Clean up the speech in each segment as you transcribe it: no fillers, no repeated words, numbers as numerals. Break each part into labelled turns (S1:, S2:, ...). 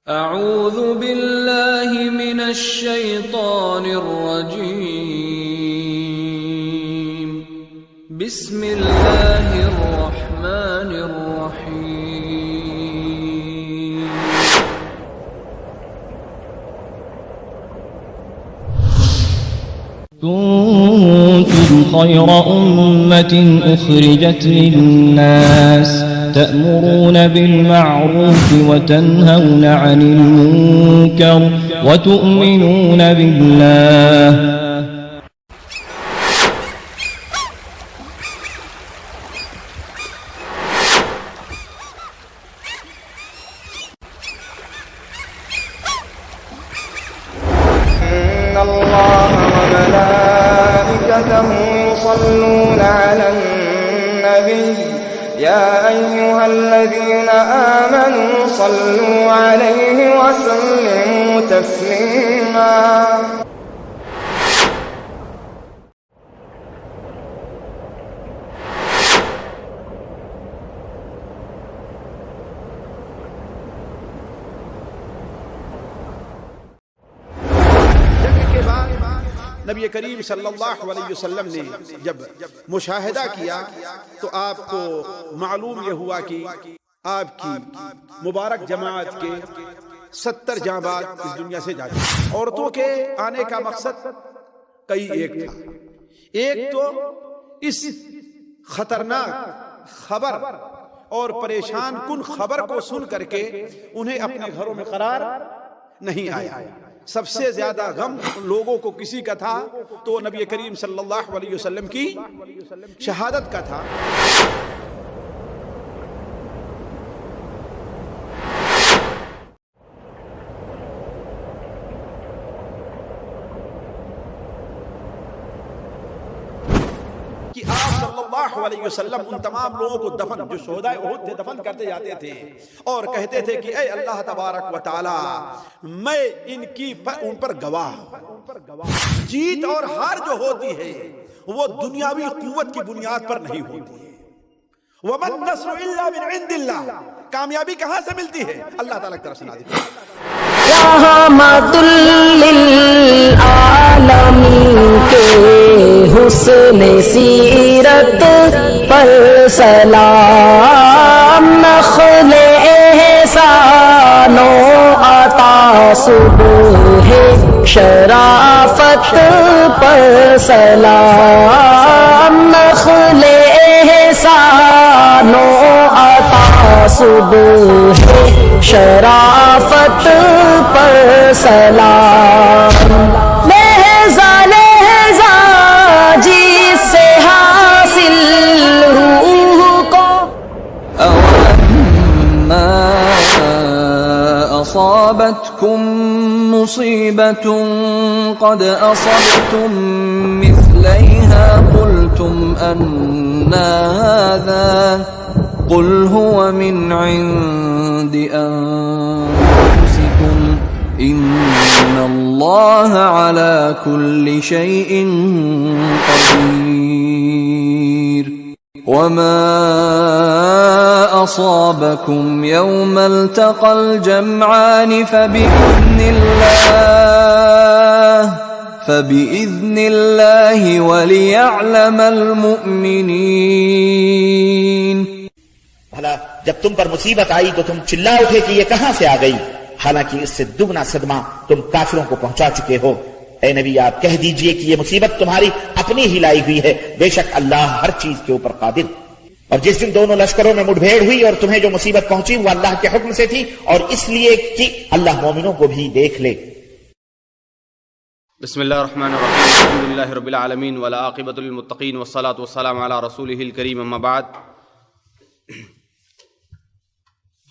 S1: اعوذ باللہ من الشیطان الرجیم بسم اللہ الرحمن الرحیم
S2: كنتم خير أمة أخرجت للناس تأمرون بالمعروف وتنهون عن المنكر وتؤمنون بالله
S3: إن الله وملائكته يصلون على النبي يا أيها الذين آمنوا صلوا عليه وسلموا تسليما
S4: نبی کریم صلی اللہ علیہ وسلم نے جب مشاہدہ کیا تو آپ کو معلوم یہ ہوا کہ آپ کی مبارک جماعت کے 70 جانباز اس دنیا سے جا چکے۔ عورتوں کے آنے کا مقصد کئی ایک تھا۔ ایک تو اس خطرناک خبر اور پریشان کن خبر کو سن کر کے انہیں اپنے گھروں میں قرار نہیں آیا۔ سب سے زیادہ غم لوگوں کو کسی کا تھا تو نبی کریم صلی اللہ علیہ وسلم کی شہادت کا تھا۔ کہ آپ صلی اللہ علیہ وسلم ان تمام لوگوں کو دفن جو شہدائے احد تھے دفن کرتے جاتے تھے اور کہتے تھے کہ اے اللہ تبارک و تعالی میں ان پر گواہ ہوں۔ جیت اور ہار جو ہوتی ہے وہ دنیاوی قوت کی بنیاد پر نہیں ہوتی ہے۔ وَمَا النَّصْرُ إِلَّا مِنْ عِنْدِ اللَّهِ، کامیابی کہاں سے ملتی ہے؟ اللہ تعالیٰ کی طرف سے نازل ہوتی ہے۔
S5: رحمت للعالمین کے حسن سیرت پر سلام، نخل احسان و عطا صبح شرافت پر سلام، نخل احسان و عطا صبح شرافت پر سلام، لہجہ لہجہ جس سے حاصل روح کو
S1: أَوَلَمَّا أَصَابَتْكُم مُّصِيبَةٌ قَدْ أَصَبْتُم مِّثْلَيْهَا قُلْتُمْ أَنَّىٰ هَٰذَا قُلْ هُوَ مِنْ عِندِ أَنفُسِكُمْ إِنَّ اللَّهَ عَلَىٰ كُلِّ شَيْءٍ قَدِيرٌ وَمَا أَصَابَكُمْ يَوْمَ الْتَقَى الْجَمْعَانِ فَبِإِذْنِ اللَّهِ وَلِيَعْلَمَ الْمُؤْمِنِينَ۔
S6: بھلا جب تم پر مصیبت آئی تو تم چلا اٹھے کہ یہ کہاں سے آ گئی، حالانکہ اس سے دگنا صدمہ تم کافروں کو پہنچا چکے ہو۔ اے نبی آپ کہہ دیجئے کہ یہ مصیبت تمہاری اپنی ہی لائی ہوئی ہے، بے شک اللہ ہر چیز کے اوپر قادر۔ اور جس دن دونوں لشکروں میں مڈبھیڑ ہوئی اور تمہیں جو مصیبت پہنچی وہ اللہ کے حکم سے تھی اور اس لیے کہ اللہ مومنوں کو بھی دیکھ لے۔
S7: بسم اللہ الرحمن الرحیم، الحمد للہ رب العالمین والعاقبۃ للمتقین والصلاۃ والسلام علی رسولہ الکریم، اما بعد۔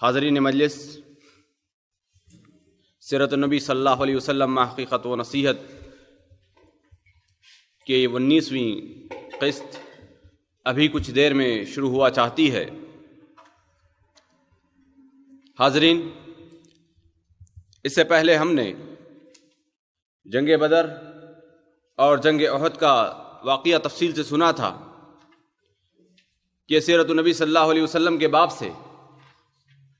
S7: حاضرین مجلس، سیرت النبی صلی اللہ علیہ وسلم حقیقت و نصیحت کہ 19ویں قسط ابھی کچھ دیر میں شروع ہوا چاہتی ہے۔ حاضرین، اس سے پہلے ہم نے جنگ بدر اور جنگ احد کا واقعہ تفصیل سے سنا تھا کہ سیرت النبی صلی اللہ علیہ وسلم کے باب سے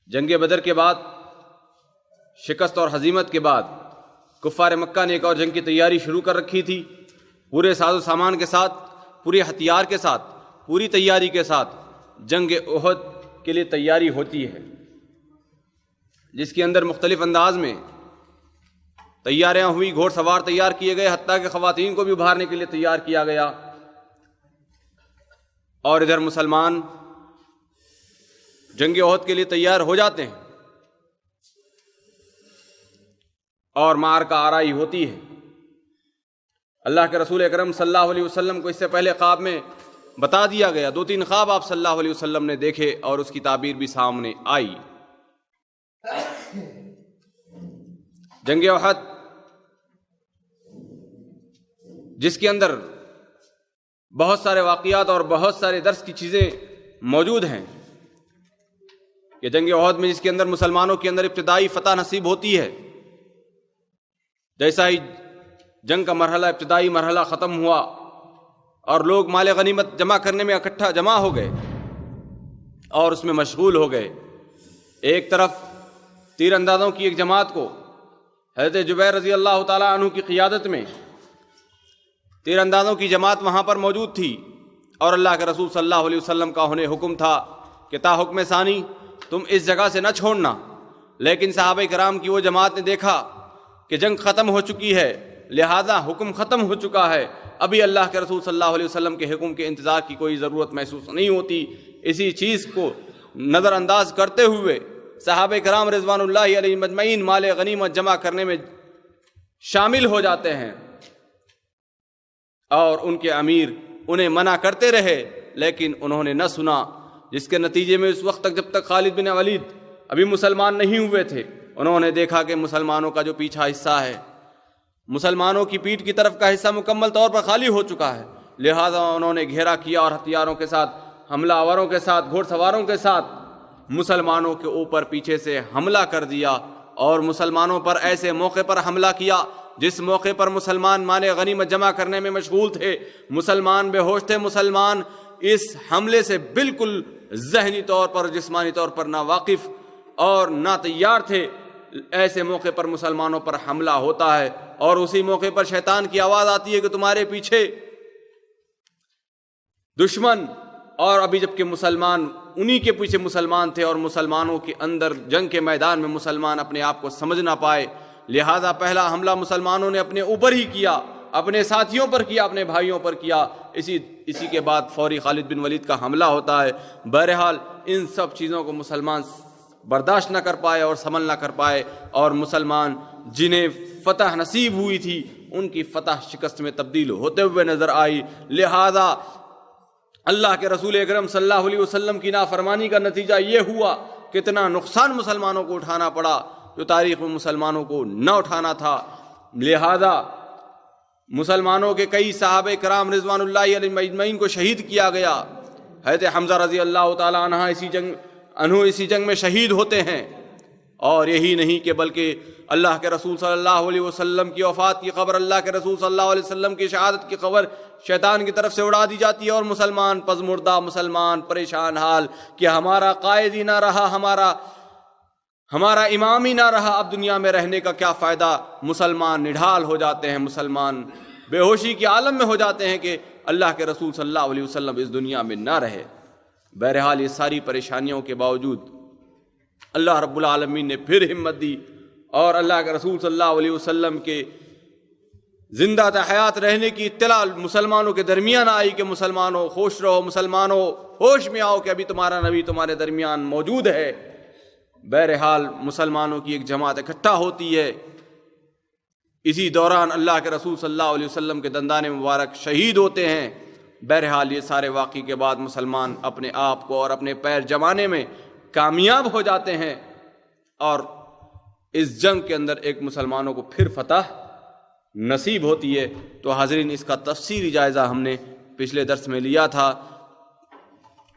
S7: جنگ بدر کے بعد شکست اور ہزیمت کے بعد کفار مکہ نے ایک اور جنگ کی تیاری شروع کر رکھی تھی، پورے ساز و سامان کے ساتھ، پورے ہتھیار کے ساتھ، پوری تیاری کے ساتھ جنگ احد کے لیے تیاری ہوتی ہے، جس کے اندر مختلف انداز میں تیاریاں ہوئی، گھوڑ سوار تیار کیے گئے، حتیٰ کہ خواتین کو بھی ابھارنے کے لیے تیار کیا گیا، اور ادھر مسلمان جنگ احد کے لیے تیار ہو جاتے ہیں اور معرکہ آرائی ہوتی ہے۔ اللہ کے رسول اکرم صلی اللہ علیہ وسلم کو اس سے پہلے خواب میں بتا دیا گیا، 2-3 خواب آپ صلی اللہ علیہ وسلم نے دیکھے اور اس کی تعبیر بھی سامنے آئی۔ جنگ احد جس کے اندر بہت سارے واقعات اور بہت سارے درس کی چیزیں موجود ہیں، کہ جنگ احد میں جس کے اندر مسلمانوں کے اندر ابتدائی فتح نصیب ہوتی ہے، جیسا ہی جنگ کا مرحلہ، ابتدائی مرحلہ ختم ہوا اور لوگ مال غنیمت جمع کرنے میں اکٹھا جمع ہو گئے اور اس میں مشغول ہو گئے، ایک طرف تیر اندازوں کی ایک جماعت کو حضرت جبیر رضی اللہ تعالیٰ عنہ کی قیادت میں تیر اندازوں کی جماعت وہاں پر موجود تھی، اور اللہ کے رسول صلی اللہ علیہ وسلم کا انہیں حکم تھا کہ تا حکم ثانی تم اس جگہ سے نہ چھوڑنا، لیکن صحابہ کرام کی وہ جماعت نے دیکھا کہ جنگ ختم ہو چکی ہے، لہذا حکم ختم ہو چکا ہے، ابھی اللہ کے رسول صلی اللہ علیہ وسلم کے حکم کے انتظار کی کوئی ضرورت محسوس نہیں ہوتی۔ اسی چیز کو نظر انداز کرتے ہوئے صحابہ کرام رضوان اللہ علیہ مجمعین مال غنیمت جمع کرنے میں شامل ہو جاتے ہیں، اور ان کے امیر انہیں منع کرتے رہے لیکن انہوں نے نہ سنا، جس کے نتیجے میں اس وقت تک جب تک خالد بن ولید ابھی مسلمان نہیں ہوئے تھے، انہوں نے دیکھا کہ مسلمانوں کا جو پیچھا حصہ ہے، مسلمانوں کی پیٹھ کی طرف کا حصہ مکمل طور پر خالی ہو چکا ہے، لہذا انہوں نے گھیرا کیا اور ہتھیاروں کے ساتھ، حملہ آوروں کے ساتھ، گھوڑ سواروں کے ساتھ مسلمانوں کے اوپر پیچھے سے حملہ کر دیا، اور مسلمانوں پر ایسے موقع پر حملہ کیا جس موقع پر مسلمان مال غنیمت جمع کرنے میں مشغول تھے، مسلمان بے ہوش تھے، مسلمان اس حملے سے بالکل ذہنی طور پر، جسمانی طور پر نہ واقف اور نہ تیار تھے۔ ایسے موقع پر مسلمانوں پر حملہ ہوتا ہے، اور اسی موقع پر شیطان کی آواز آتی ہے کہ تمہارے پیچھے دشمن، اور ابھی جبکہ مسلمان انہی کے پیچھے مسلمان تھے، اور مسلمانوں کے اندر جنگ کے میدان میں مسلمان اپنے آپ کو سمجھ نہ پائے، لہذا پہلا حملہ مسلمانوں نے اپنے اوپر ہی کیا، اپنے ساتھیوں پر کیا، اپنے بھائیوں پر کیا، اسی کے بعد فوری خالد بن ولید کا حملہ ہوتا ہے۔ بہرحال ان سب چیزوں کو مسلمان برداشت نہ کر پائے اور سنبھل نہ کر پائے، اور مسلمان جنہیں فتح نصیب ہوئی تھی ان کی فتح شکست میں تبدیل ہوتے ہوئے نظر آئی، لہذا اللہ کے رسول اکرم صلی اللہ علیہ وسلم کی نافرمانی کا نتیجہ یہ ہوا کہ اتنا نقصان مسلمانوں کو اٹھانا پڑا جو تاریخ میں مسلمانوں کو نہ اٹھانا تھا، لہذا مسلمانوں کے کئی صحابہ کرام رضوان اللہ علیہ مجمعین کو شہید کیا گیا۔ حضرت حمزہ رضی اللہ تعالیٰ عنہ اسی جنگ میں شہید ہوتے ہیں، اور یہی نہیں کہ بلکہ اللہ کے رسول صلی اللہ علیہ وسلم کی وفات کی خبر، اللہ کے رسول صلی اللہ علیہ وسلم کی شہادت کی خبر شیطان کی طرف سے اڑا دی جاتی ہے، اور مسلمان پزمردہ، مسلمان پریشان حال کہ ہمارا قائد ہی نہ رہا، ہمارا امام ہی نہ رہا، اب دنیا میں رہنے کا کیا فائدہ۔ مسلمان نڈھال ہو جاتے ہیں، مسلمان بے ہوشی کے عالم میں ہو جاتے ہیں کہ اللہ کے رسول صلی اللہ علیہ وسلم اس دنیا میں نہ رہے۔ بہرحال یہ ساری پریشانیوں کے باوجود اللہ رب العالمین نے پھر ہمت دی، اور اللہ کے رسول صلی اللہ علیہ وسلم کے زندہ حیات رہنے کی اطلاع مسلمانوں کے درمیان آئی کہ مسلمانوں خوش رہو، مسلمانوں ہوش میں آؤ کہ ابھی تمہارا نبی تمہارے درمیان موجود ہے۔ بہرحال مسلمانوں کی ایک جماعت اکٹھا ہوتی ہے، اسی دوران اللہ کے رسول صلی اللہ علیہ وسلم کے دندان مبارک شہید ہوتے ہیں۔ بہرحال یہ سارے واقعے کے بعد مسلمان اپنے آپ کو اور اپنے پیر جمانے میں کامیاب ہو جاتے ہیں، اور اس جنگ کے اندر ایک مسلمانوں کو پھر فتح نصیب ہوتی ہے۔ تو حاضرین، اس کا تفصیلی جائزہ ہم نے پچھلے درس میں لیا تھا،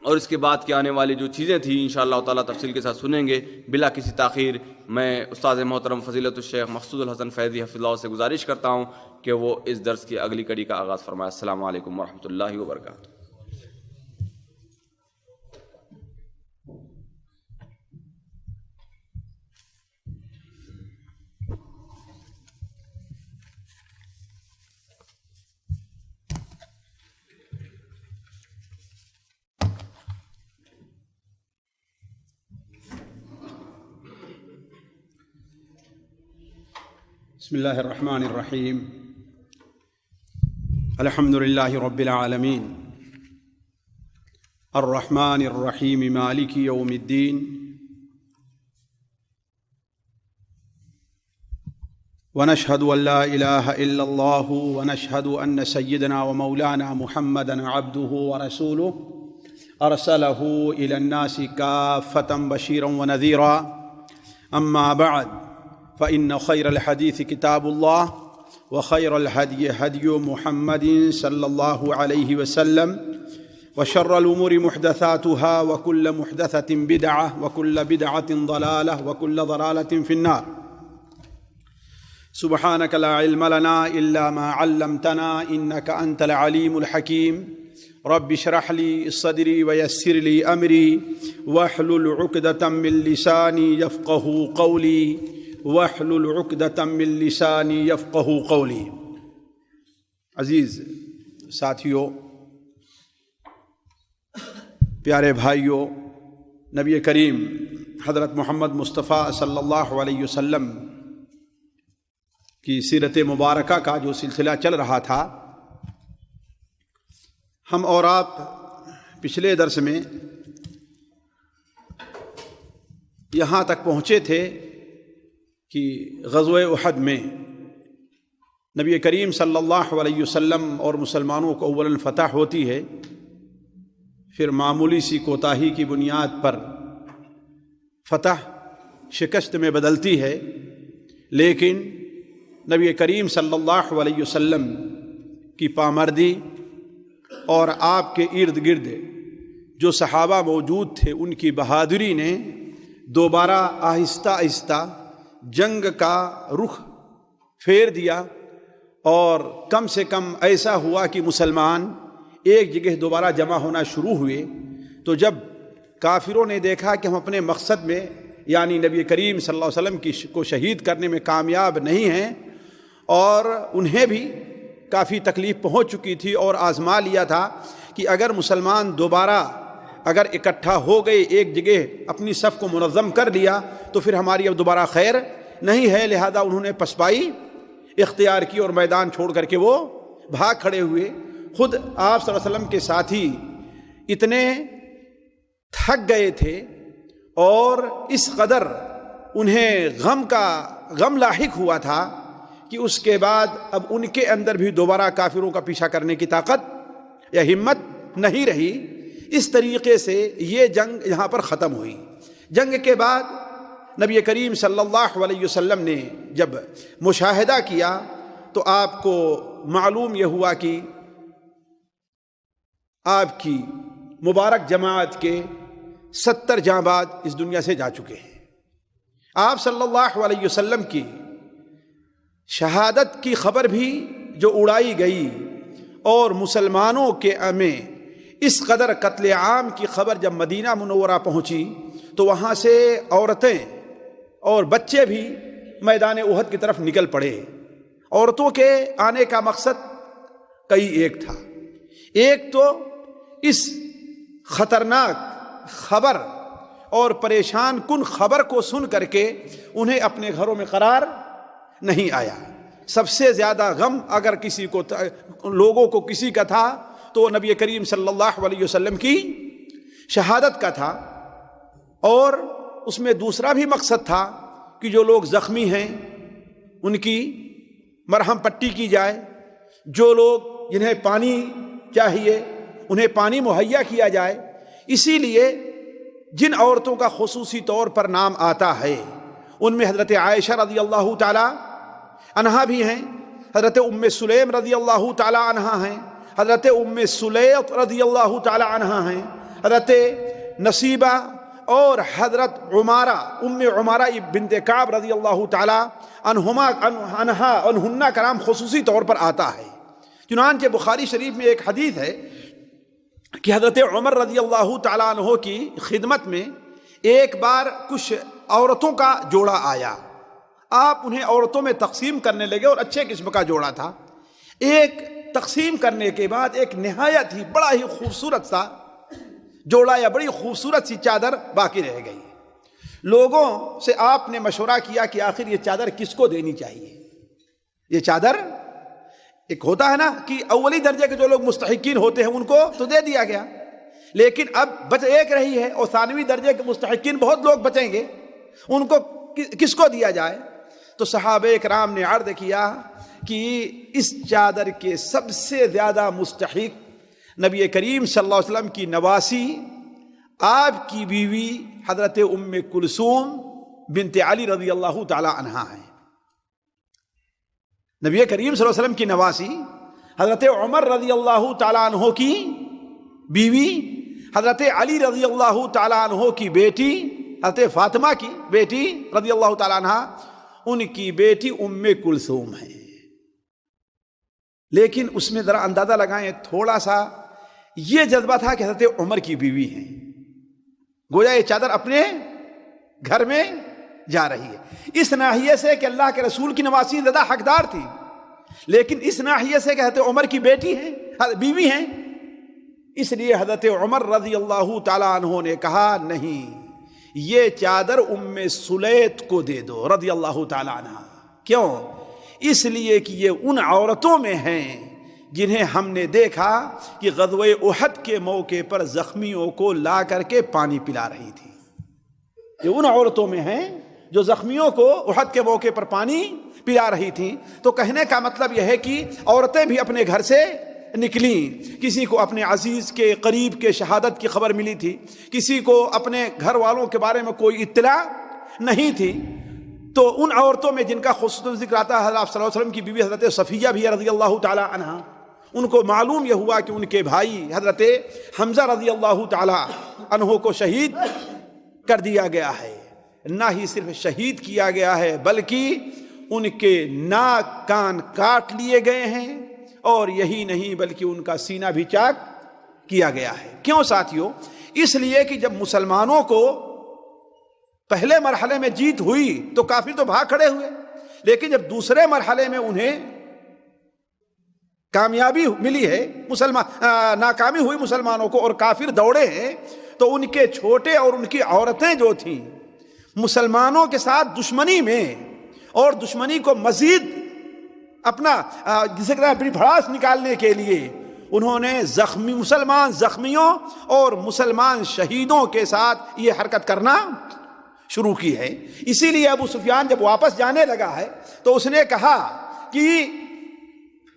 S7: اور اس کے بعد کی آنے والی جو چیزیں تھیں انشاءاللہ تعالیٰ تفصیل کے ساتھ سنیں گے بلا کسی تاخیر۔ میں استاد محترم فضیلت الشیخ مقصود الحسن فیضی حفظ اللہ سے گزارش کرتا ہوں کہ وہ اس درس کی اگلی کڑی کا آغاز فرمائے۔ السلام علیکم ورحمۃ اللہ وبرکاتہ۔
S4: بسم الله الرحمن الرحيم الحمد لله رب العالمين الرحمن الرحيم مالك يوم الدين ونشهد أن لا إله إلا الله ونشهد أن سيدنا ومولانا محمدا عبده ورسوله أرسله إلى الناس كافة بشيرا ونذيرا أما بعد فإن خير الحديث كتاب الله وخير الهدي هدي محمد صلى الله عليه وسلم وشر الأمور محدثاتها وكل محدثة بدعة وكل بدعة ضلالة وكل ضلالة في النار. سبحانك لا علم لنا إلا ما علمتنا إنك أنت العليم الحكيم. رب اشرح لي صدري ويسر لي أمري واحلل عقدة من لساني يفقهوا قولي واحلل عقدة من لساني يفقهوا قولي. عزیز ساتھیوں، پیارے بھائیوں، نبی کریم حضرت محمد مصطفیٰ صلی اللہ علیہ وسلم کی سیرت مبارکہ کا جو سلسلہ چل رہا تھا، ہم اور آپ پچھلے درس میں یہاں تک پہنچے تھے کہ غزوہ احد میں نبی کریم صلی اللہ علیہ وسلم اور مسلمانوں کو اولاً فتح ہوتی ہے، پھر معمولی سی کوتاہی کی بنیاد پر فتح شکست میں بدلتی ہے، لیکن نبی کریم صلی اللہ علیہ وسلم کی پامردی اور آپ کے ارد گرد جو صحابہ موجود تھے ان کی بہادری نے دوبارہ آہستہ آہستہ جنگ کا رخ پھیر دیا، اور کم سے کم ایسا ہوا کہ مسلمان ایک جگہ دوبارہ جمع ہونا شروع ہوئے. تو جب کافروں نے دیکھا کہ ہم اپنے مقصد میں یعنی نبی کریم صلی اللہ علیہ وسلم کو شہید کرنے میں کامیاب نہیں ہیں، اور انہیں بھی کافی تکلیف پہنچ چکی تھی اور آزما لیا تھا کہ اگر مسلمان دوبارہ اگر اکٹھا ہو گئے ایک جگہ اپنی صف کو منظم کر لیا تو پھر ہماری اب دوبارہ خیر نہیں ہے. لہذا انہوں نے پسپائی اختیار کی اور میدان چھوڑ کر کے وہ بھاگ کھڑے ہوئے. خود آپ صلی اللہ علیہ وسلم کے ساتھی اتنے تھک گئے تھے اور اس قدر انہیں غم لاحق ہوا تھا کہ اس کے بعد اب ان کے اندر بھی دوبارہ کافروں کا پیچھا کرنے کی طاقت یا ہمت نہیں رہی. اس طریقے سے یہ جنگ یہاں پر ختم ہوئی. جنگ کے بعد نبی کریم صلی اللہ علیہ وسلم نے جب مشاہدہ کیا تو آپ کو معلوم یہ ہوا کہ آپ کی مبارک جماعت کے 70 جانباز اس دنیا سے جا چکے ہیں. آپ صلی اللہ علیہ وسلم کی شہادت کی خبر بھی جو اڑائی گئی اور مسلمانوں کے میں اس قدر قتل عام کی خبر جب مدینہ منورہ پہنچی تو وہاں سے عورتیں اور بچے بھی میدان احد کی طرف نکل پڑے. عورتوں کے آنے کا مقصد کئی ایک تھا. ایک تو اس خطرناک خبر اور پریشان کن خبر کو سن کر کے انہیں اپنے گھروں میں قرار نہیں آیا. سب سے زیادہ غم اگر کسی کو لوگوں کو کسی کا تھا تو نبی کریم صلی اللہ علیہ وسلم کی شہادت کا تھا، اور اس میں دوسرا بھی مقصد تھا کہ جو لوگ زخمی ہیں ان کی مرہم پٹی کی جائے، جو لوگ جنہیں پانی چاہیے انہیں پانی مہیا کیا جائے. اسی لیے جن عورتوں کا خصوصی طور پر نام آتا ہے ان میں حضرت عائشہ رضی اللہ تعالی عنہا بھی ہیں، حضرت ام سلیم رضی اللہ تعالی عنہا ہیں، حضرت ام سلیط رضی اللہ تعالی عنہا ہیں، حضرت نصیبہ اور حضرت ام عمارہ بنت کعب رضی اللہ تعالی عنہا کا نام خصوصی طور پر آتا ہے. چنانچہ بخاری شریف میں ایک حدیث ہے کہ حضرت عمر رضی اللہ تعالیٰ عنہ کی خدمت میں ایک بار کچھ عورتوں کا جوڑا آیا. آپ انہیں عورتوں میں تقسیم کرنے لگے اور اچھے قسم کا جوڑا تھا. ایک تقسیم کرنے کے بعد ایک نہایت ہی بڑا ہی خوبصورت سا جوڑا یا بڑی خوبصورت سی چادر باقی رہ گئی. لوگوں سے آپ نے مشورہ کیا کہ آخر یہ چادر کس کو دینی چاہیے. یہ چادر ایک ہوتا ہے نا کہ اولی درجے کے جو لوگ مستحقین ہوتے ہیں ان کو تو دے دیا گیا، لیکن اب بچ ایک رہی ہے اور ثانوی درجے کے مستحقین بہت لوگ بچیں گے، ان کو کس کو دیا جائے؟ تو صحابہ کرام نے عرض کیا کہ اس چادر کے سب سے زیادہ مستحق نبی کریم صلی اللہ علیہ وسلم کی نواسی آپ کی بیوی حضرت ام کلثوم بنت علی رضی اللہ تعالی عنہا ہیں۔ نبی کریم صلی اللہ علیہ وسلم کی نواسی حضرت عمر رضی اللہ تعالی عنہ کی بیوی، حضرت علی رضی اللہ تعالی عنہ کی بیٹی، حضرت فاطمہ کی بیٹی رضی اللہ تعالی عنہ، ان کی بیٹی ام کلثوم ہے۔ لیکن اس میں ذرا اندازہ لگائیں، تھوڑا سا یہ جذبہ تھا کہ حضرت عمر کی بیوی ہیں، گویا یہ چادر اپنے گھر میں جا رہی ہے، اس ناحیے سے کہ اللہ کے رسول کی نواسی زیادہ حقدار تھی، لیکن اس ناحیے سے کہ حضرت عمر کی بیٹی ہیں، بیوی ہیں، اس لیے حضرت عمر رضی اللہ تعالی عنہ نے کہا نہیں، یہ چادر ام سلیت کو دے دو رضی اللہ تعالی عنہ۔ کیوں؟ اس لیے کہ یہ ان عورتوں میں ہیں جنہیں ہم نے دیکھا کہ غزوہ احد کے موقع پر زخمیوں کو لا کر کے پانی پلا رہی تھی، یہ ان عورتوں میں ہیں جو زخمیوں کو احد کے موقع پر پانی پلا رہی تھیں۔ تو کہنے کا مطلب یہ ہے کہ عورتیں بھی اپنے گھر سے نکلیں، کسی کو اپنے عزیز کے قریب کے شہادت کی خبر ملی تھی، کسی کو اپنے گھر والوں کے بارے میں کوئی اطلاع نہیں تھی، تو ان عورتوں میں جن کا خصوصاً ذکر آتا ہے حضرت صلی اللہ علیہ وسلم کی بیوی حضرت صفیہ بھی رضی اللہ تعالی عنہ، ان کو معلوم یہ ہوا کہ ان کے بھائی حضرت حمزہ رضی اللہ تعالی عنہ کو شہید کر دیا گیا ہے، نہ ہی صرف شہید کیا گیا ہے بلکہ ان کے ناک کان کاٹ لیے گئے ہیں، اور یہی نہیں بلکہ ان کا سینہ بھی چاک کیا گیا ہے۔ کیوں ساتھیوں؟ اس لیے کہ جب مسلمانوں کو پہلے مرحلے میں جیت ہوئی تو کافر تو بھاگ کھڑے ہوئے، لیکن جب دوسرے مرحلے میں انہیں کامیابی ملی ہے، ناکامی ہوئی مسلمانوں کو اور کافر دوڑے ہیں، تو ان کے چھوٹے اور ان کی عورتیں جو تھیں مسلمانوں کے ساتھ دشمنی میں، اور دشمنی کو مزید اپنا جسے کہتے ہیں اپنی بھڑاس نکالنے کے لیے انہوں نے مسلمان زخمیوں اور مسلمان شہیدوں کے ساتھ یہ حرکت کرنا شروع کی ہے۔ اسی لیے ابو سفیان جب واپس جانے لگا ہے تو اس نے کہا کہ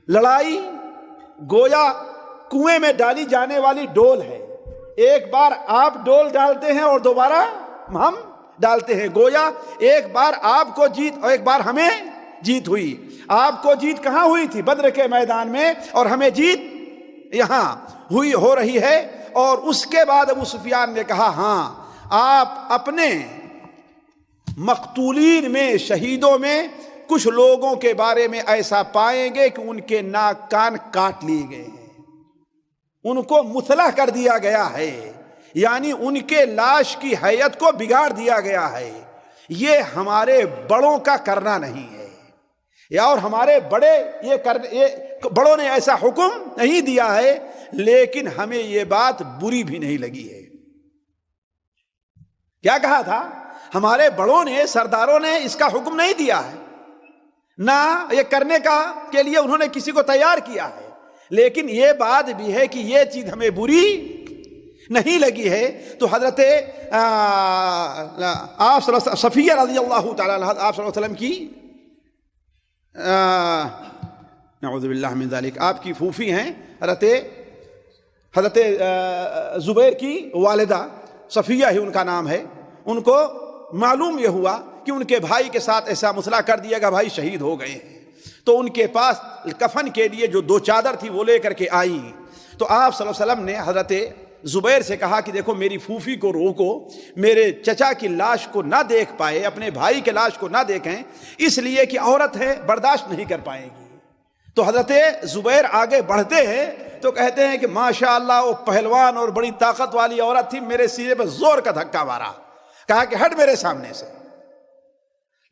S4: لڑائی گویا کنویں میں ڈالی جانے والی ڈول ہے، ایک بار آپ ڈول ڈالتے ہیں اور دوبارہ ہم ڈالتے ہیں، گویا ایک بار آپ کو جیت اور ایک بار ہمیں جیت ہوئی۔ آپ کو جیت کہاں ہوئی تھی؟ بدر کے میدان میں، اور ہمیں جیت یہاں ہو رہی ہے۔ اور اس کے بعد ابو سفیان نے کہا ہاں، آپ اپنے مقتولین میں، شہیدوں میں کچھ لوگوں کے بارے میں ایسا پائیں گے کہ ان کے ناک کان کاٹ لیے گئے ہیں، ان کو مثلہ کر دیا گیا ہے، یعنی ان کے لاش کی حیت کو بگاڑ دیا گیا ہے۔ یہ ہمارے بڑوں کا کرنا نہیں ہے، یا اور ہمارے بڑوں نے ایسا حکم نہیں دیا ہے، لیکن ہمیں یہ بات بری بھی نہیں لگی ہے۔ کیا کہا تھا؟ ہمارے بڑوں نے، سرداروں نے اس کا حکم نہیں دیا ہے، نہ یہ کرنے کے لیے انہوں نے کسی کو تیار کیا ہے، لیکن یہ بات بھی ہے کہ یہ چیز ہمیں بری نہیں لگی ہے۔ تو حضرت آپ صفیہ رضی اللہ تعالیٰ عنہ، آپ صلی اللہ علیہ وسلم کی نعوذ باللہ من ذالک، آپ کی پھوپھی ہیں حضرت زبیر کی والدہ صفیہ ہی ان کا نام ہے، ان کو معلوم یہ ہوا کہ ان کے بھائی کے ساتھ ایسا مسئلہ کر دیا گا، بھائی شہید ہو گئے ہیں، تو ان کے پاس کفن کے لیے جو 2 چادر تھی وہ لے کر کے آئی۔ تو آپ صلی اللہ علیہ وسلم نے حضرت زبیر سے کہا کہ دیکھو میری پھوپھی کو روکو، میرے چچا کی لاش کو نہ دیکھ پائے، اپنے بھائی کے لاش کو نہ دیکھیں، اس لیے کہ عورت ہے، برداشت نہیں کر پائے گی۔ تو حضرت زبیر آگے بڑھتے ہیں تو کہتے ہیں کہ ماشاءاللہ وہ پہلوان اور بڑی طاقت والی عورت تھی، میرے سینے پہ زور کا دھکا مارا، کہا کہ ہٹ میرے سامنے سے۔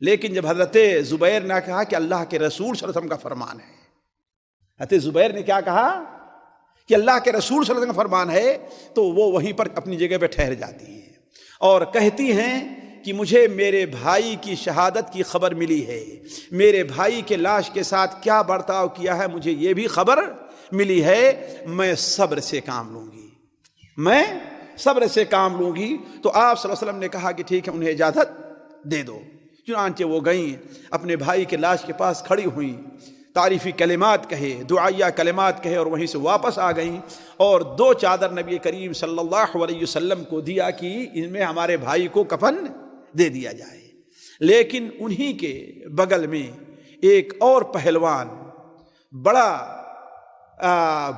S4: لیکن جب حضرت زبیر نے کہا کہ اللہ کے رسول صلی اللہ علیہ وسلم کا فرمان ہے، حضرت زبیر نے کیا کہا کہ اللہ کے رسول صلی اللہ علیہ وسلم کا فرمان ہے، تو وہ وہیں پر اپنی جگہ پہ ٹھہر جاتی ہیں اور کہتی ہیں کہ مجھے میرے بھائی کی شہادت کی خبر ملی ہے، میرے بھائی کے لاش کے ساتھ کیا برتاؤ کیا ہے مجھے یہ بھی خبر ملی ہے، میں صبر سے کام لوں گی، میں صبر سے کام لوں گی۔ تو آپ صلی اللہ علیہ وسلم نے کہا کہ ٹھیک ہے، انہیں اجازت دے دو۔ چنانچہ وہ گئیں، اپنے بھائی کے لاش کے پاس کھڑی ہوئیں، تعریفی کلمات کہے، دعائیہ کلمات کہے، اور وہیں سے واپس آ گئیں اور 2 چادر نبی کریم صلی اللہ علیہ وسلم کو دیا کہ ان میں ہمارے بھائی کو کفن دے دیا جائے۔ لیکن انہی کے بغل میں ایک اور پہلوان، بڑا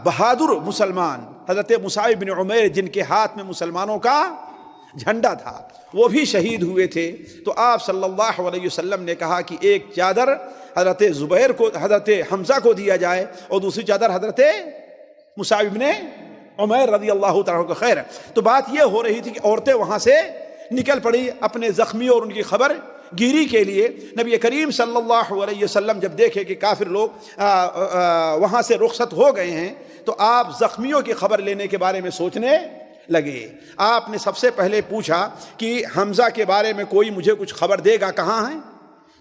S4: بہادر مسلمان، حضرت مصعب بن عمیر، جن کے ہاتھ میں مسلمانوں کا جھنڈا تھا، وہ بھی شہید ہوئے تھے۔ تو آپ صلی اللہ علیہ وسلم نے کہا کہ ایک چادر حضرت زبیر کو، حضرت حمزہ کو دیا جائے، اور دوسری چادر حضرت مصعب بن عمیر رضی اللہ تعالیٰ کو۔ خیر، تو بات یہ ہو رہی تھی کہ عورتیں وہاں سے نکل پڑی اپنے زخمیوں اور ان کی خبر گیری کے لیے۔ نبی کریم صلی اللہ علیہ وسلم جب دیکھے کہ کافر لوگ وہاں سے رخصت ہو گئے ہیں تو آپ زخمیوں کی خبر لینے کے بارے میں سوچنے لگے۔ آپ نے سب سے پہلے پوچھا کہ حمزہ کے بارے میں کوئی مجھے کچھ خبر دے گا، کہاں ہیں؟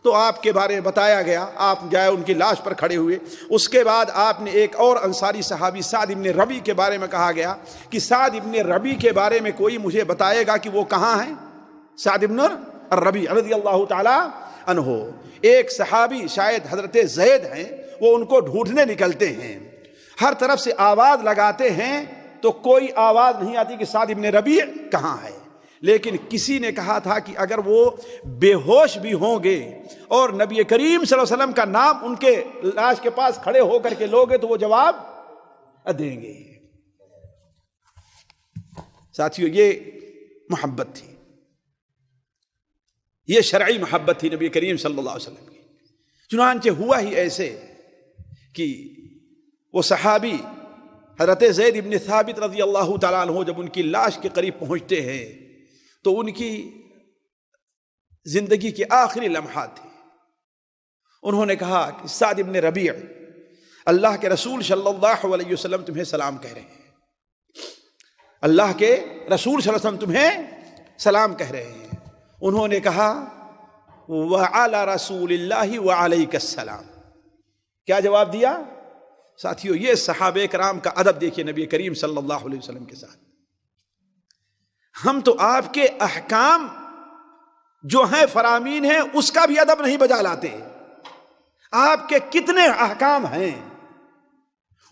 S4: تو آپ کے بارے میں بتایا گیا، آپ جائے ان کی لاش پر کھڑے ہوئے۔ اس کے بعد آپ نے ایک اور انصاری صحابی سعد ابن ربیع کے بارے میں کہا گیا کہ سعد ابن ربیع کے بارے میں کوئی مجھے بتائے گا کہ وہ کہاں ہیں؟ سعد ابن الربیع رضی اللہ تعالی عنہ، ایک صحابی شاید حضرت زید ہیں، وہ ان کو ڈھونڈنے نکلتے ہیں، ہر طرف سے آواز لگاتے ہیں تو کوئی آواز نہیں آتی کہ سعد ابن ربیع کہاں ہے۔ لیکن کسی نے کہا تھا کہ اگر وہ بے ہوش بھی ہوں گے اور نبی کریم صلی اللہ علیہ وسلم کا نام ان کے لاش کے پاس کھڑے ہو کر کے لوگے تو وہ جواب دیں گے۔ ساتھیو، یہ محبت تھی، یہ شرعی محبت تھی نبی کریم صلی اللہ علیہ وسلم کی۔ چنانچہ ہوا ہی ایسے کہ وہ صحابی حضرت زید ابن ثابت رضی اللہ تعالیٰ عنہ جب ان کی لاش کے قریب پہنچتے ہیں تو ان کی زندگی کے آخری لمحات تھے۔ انہوں نے کہا کہ سعد ابن ربیع، اللہ کے رسول صلی اللہ علیہ وسلم تمہیں سلام کہہ رہے ہیں، اللہ کے رسول صلی اللہ علیہ وسلم تمہیں سلام کہہ رہے ہیں۔ انہوں نے کہا وعلی رسول اللہ وعلیک السلام۔ کیا جواب دیا؟ ساتھیو، یہ صحابہ کرام کا ادب دیکھیے نبی کریم صلی اللہ علیہ وسلم کے ساتھ۔ ہم تو آپ کے احکام جو ہیں فرامین ہیں اس کا بھی ادب نہیں بجا لاتے۔ آپ کے کتنے احکام ہیں،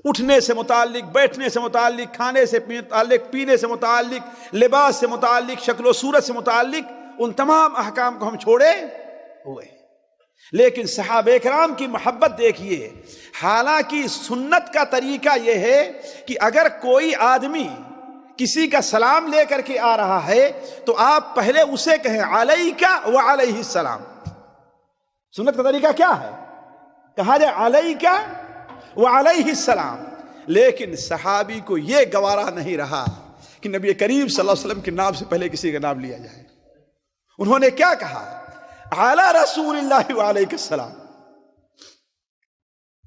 S4: اٹھنے سے متعلق، بیٹھنے سے متعلق، کھانے سے متعلق، پینے سے متعلق، لباس سے متعلق، شکل و صورت سے متعلق، ان تمام احکام کو ہم چھوڑے ہوئے۔ لیکن صحابہ کرام کی محبت دیکھیے، حالانکہ سنت کا طریقہ یہ ہے کہ اگر کوئی آدمی کسی کا سلام لے کر کے آ رہا ہے تو آپ پہلے اسے کہیں علیکہ وعلیہ السلام۔ سنت کا طریقہ کیا ہے؟ کہا جائے علیکہ وعلیہ السلام۔ لیکن صحابی کو یہ گوارا نہیں رہا کہ نبی کریم صلی اللہ علیہ وسلم کے نام سے پہلے کسی کا نام لیا جائے۔ انہوں نے کیا کہا؟ علی رسول اللہ وعلیہ السلام۔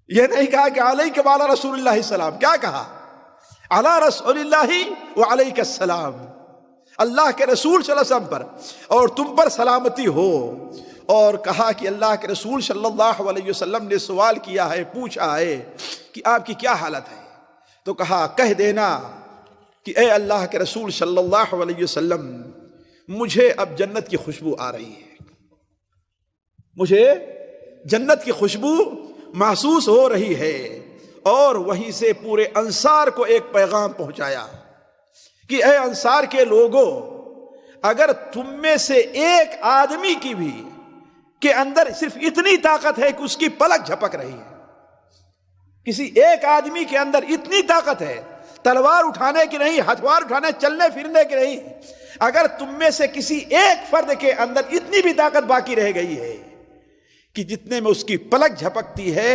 S4: یہ نہیں کہا کہ علیکہ وعلی رسول اللہ السلام، کیا کہا؟ علی رسول اللہ وعلیہ السلام، اللہ کے رسول صلی اللہ علیہ وسلم پر اور تم پر سلامتی ہو۔ اور کہا کہ اللہ کے رسول صلی اللہ علیہ وسلم نے سوال کیا ہے، پوچھا ہے کہ آپ کی کیا حالت ہے؟ تو کہا کہہ دینا کہ اے اللہ کے رسول صلی اللہ علیہ وسلم، مجھے اب جنت کی خوشبو آ رہی ہے، مجھے جنت کی خوشبو محسوس ہو رہی ہے۔ اور وہیں سے پورے انصار کو ایک پیغام پہنچایا کہ اے انصار کے لوگوں، اگر تم میں سے ایک آدمی کی بھی کے اندر صرف اتنی طاقت ہے کہ اس کی پلک جھپک رہی ہے، کسی ایک آدمی کے اندر اتنی طاقت ہے، تلوار اٹھانے کی نہیں، ہتھوار اٹھانے، چلنے پھرنے کی نہیں، اگر تم میں سے کسی ایک فرد کے اندر اتنی بھی طاقت باقی رہ گئی ہے کہ جتنے میں اس کی پلک جھپکتی ہے،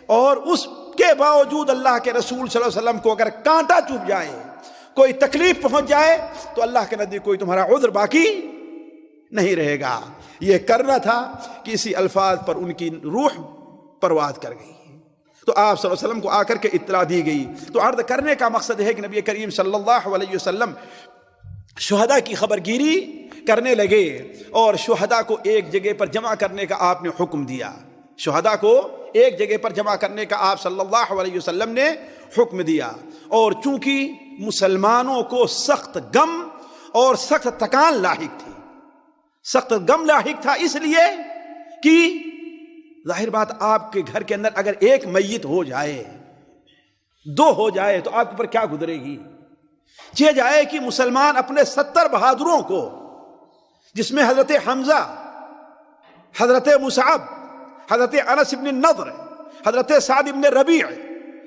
S4: اور اس کے باوجود اللہ کے رسول صلی اللہ علیہ وسلم کو اگر کانٹا چبھ جائے، کوئی تکلیف پہنچ جائے، تو اللہ کے نزدیک کوئی تمہارا عذر باقی نہیں رہے گا۔ یہ کرنا تھا کہ اسی الفاظ پر ان کی روح پرواز کر گئی۔ تو آپ صلی اللہ علیہ وسلم کو آ کر کے اطلاع دی گئی۔ تو عرض کرنے کا مقصد ہے کہ نبی کریم صلی اللہ علیہ وسلم شہداء کی خبر گیری کرنے لگے اور شہداء کو ایک جگہ پر جمع کرنے کا آپ نے حکم دیا. شہداء کو ایک جگہ پر جمع کرنے کا آپ صلی اللہ علیہ وسلم نے حکم دیا. اور چونکہ مسلمانوں کو سخت غم اور سخت تکان لاحق تھی، سخت غم لاحق تھا، اس لیے کہ ظاہر بات آپ کے گھر کے اندر اگر ایک میت ہو جائے، دو ہو جائے، تو آپ کے اوپر کیا گزرے گی. یہ جائے کہ مسلمان اپنے 70 بہادروں کو، جس میں حضرت حمزہ، حضرت مصعب، حضرت انس بن النضر، حضرت سعد بن ربیع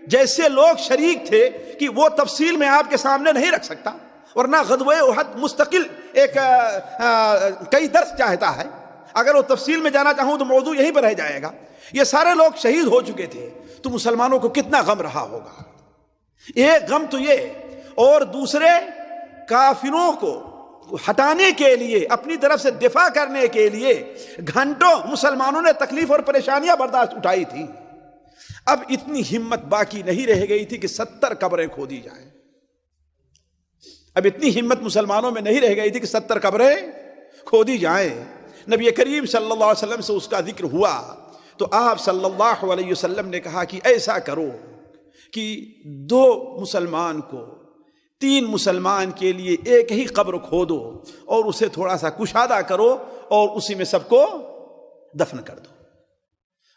S4: جیسے لوگ شریک تھے، کہ وہ تفصیل میں آپ کے سامنے نہیں رکھ سکتا، ورنہ غزوہ احد مستقل ایک کئی درس چاہتا ہے. اگر وہ تفصیل میں جانا چاہوں تو موضوع یہیں پر رہ جائے گا. یہ سارے لوگ شہید ہو چکے تھے، تو مسلمانوں کو کتنا غم رہا ہوگا. ایک غم تو یہ، اور دوسرے کافروں کو ہٹانے کے لیے، اپنی طرف سے دفاع کرنے کے لیے گھنٹوں مسلمانوں نے تکلیف اور پریشانیاں برداشت اٹھائی تھی. اب اتنی ہمت باقی نہیں رہ گئی تھی کہ 70 قبریں کھودی جائیں. اب اتنی ہمت مسلمانوں میں نہیں رہ گئی تھی کہ 70 قبریں کھودی جائیں. نبی کریم صلی اللہ علیہ وسلم سے اس کا ذکر ہوا تو آپ صلی اللہ علیہ وسلم نے کہا کہ ایسا کرو کہ 2 مسلمان کو 3 مسلمان کے لیے ایک ہی قبر کھودو اور اسے تھوڑا سا کشادہ کرو اور اسی میں سب کو دفن کر دو.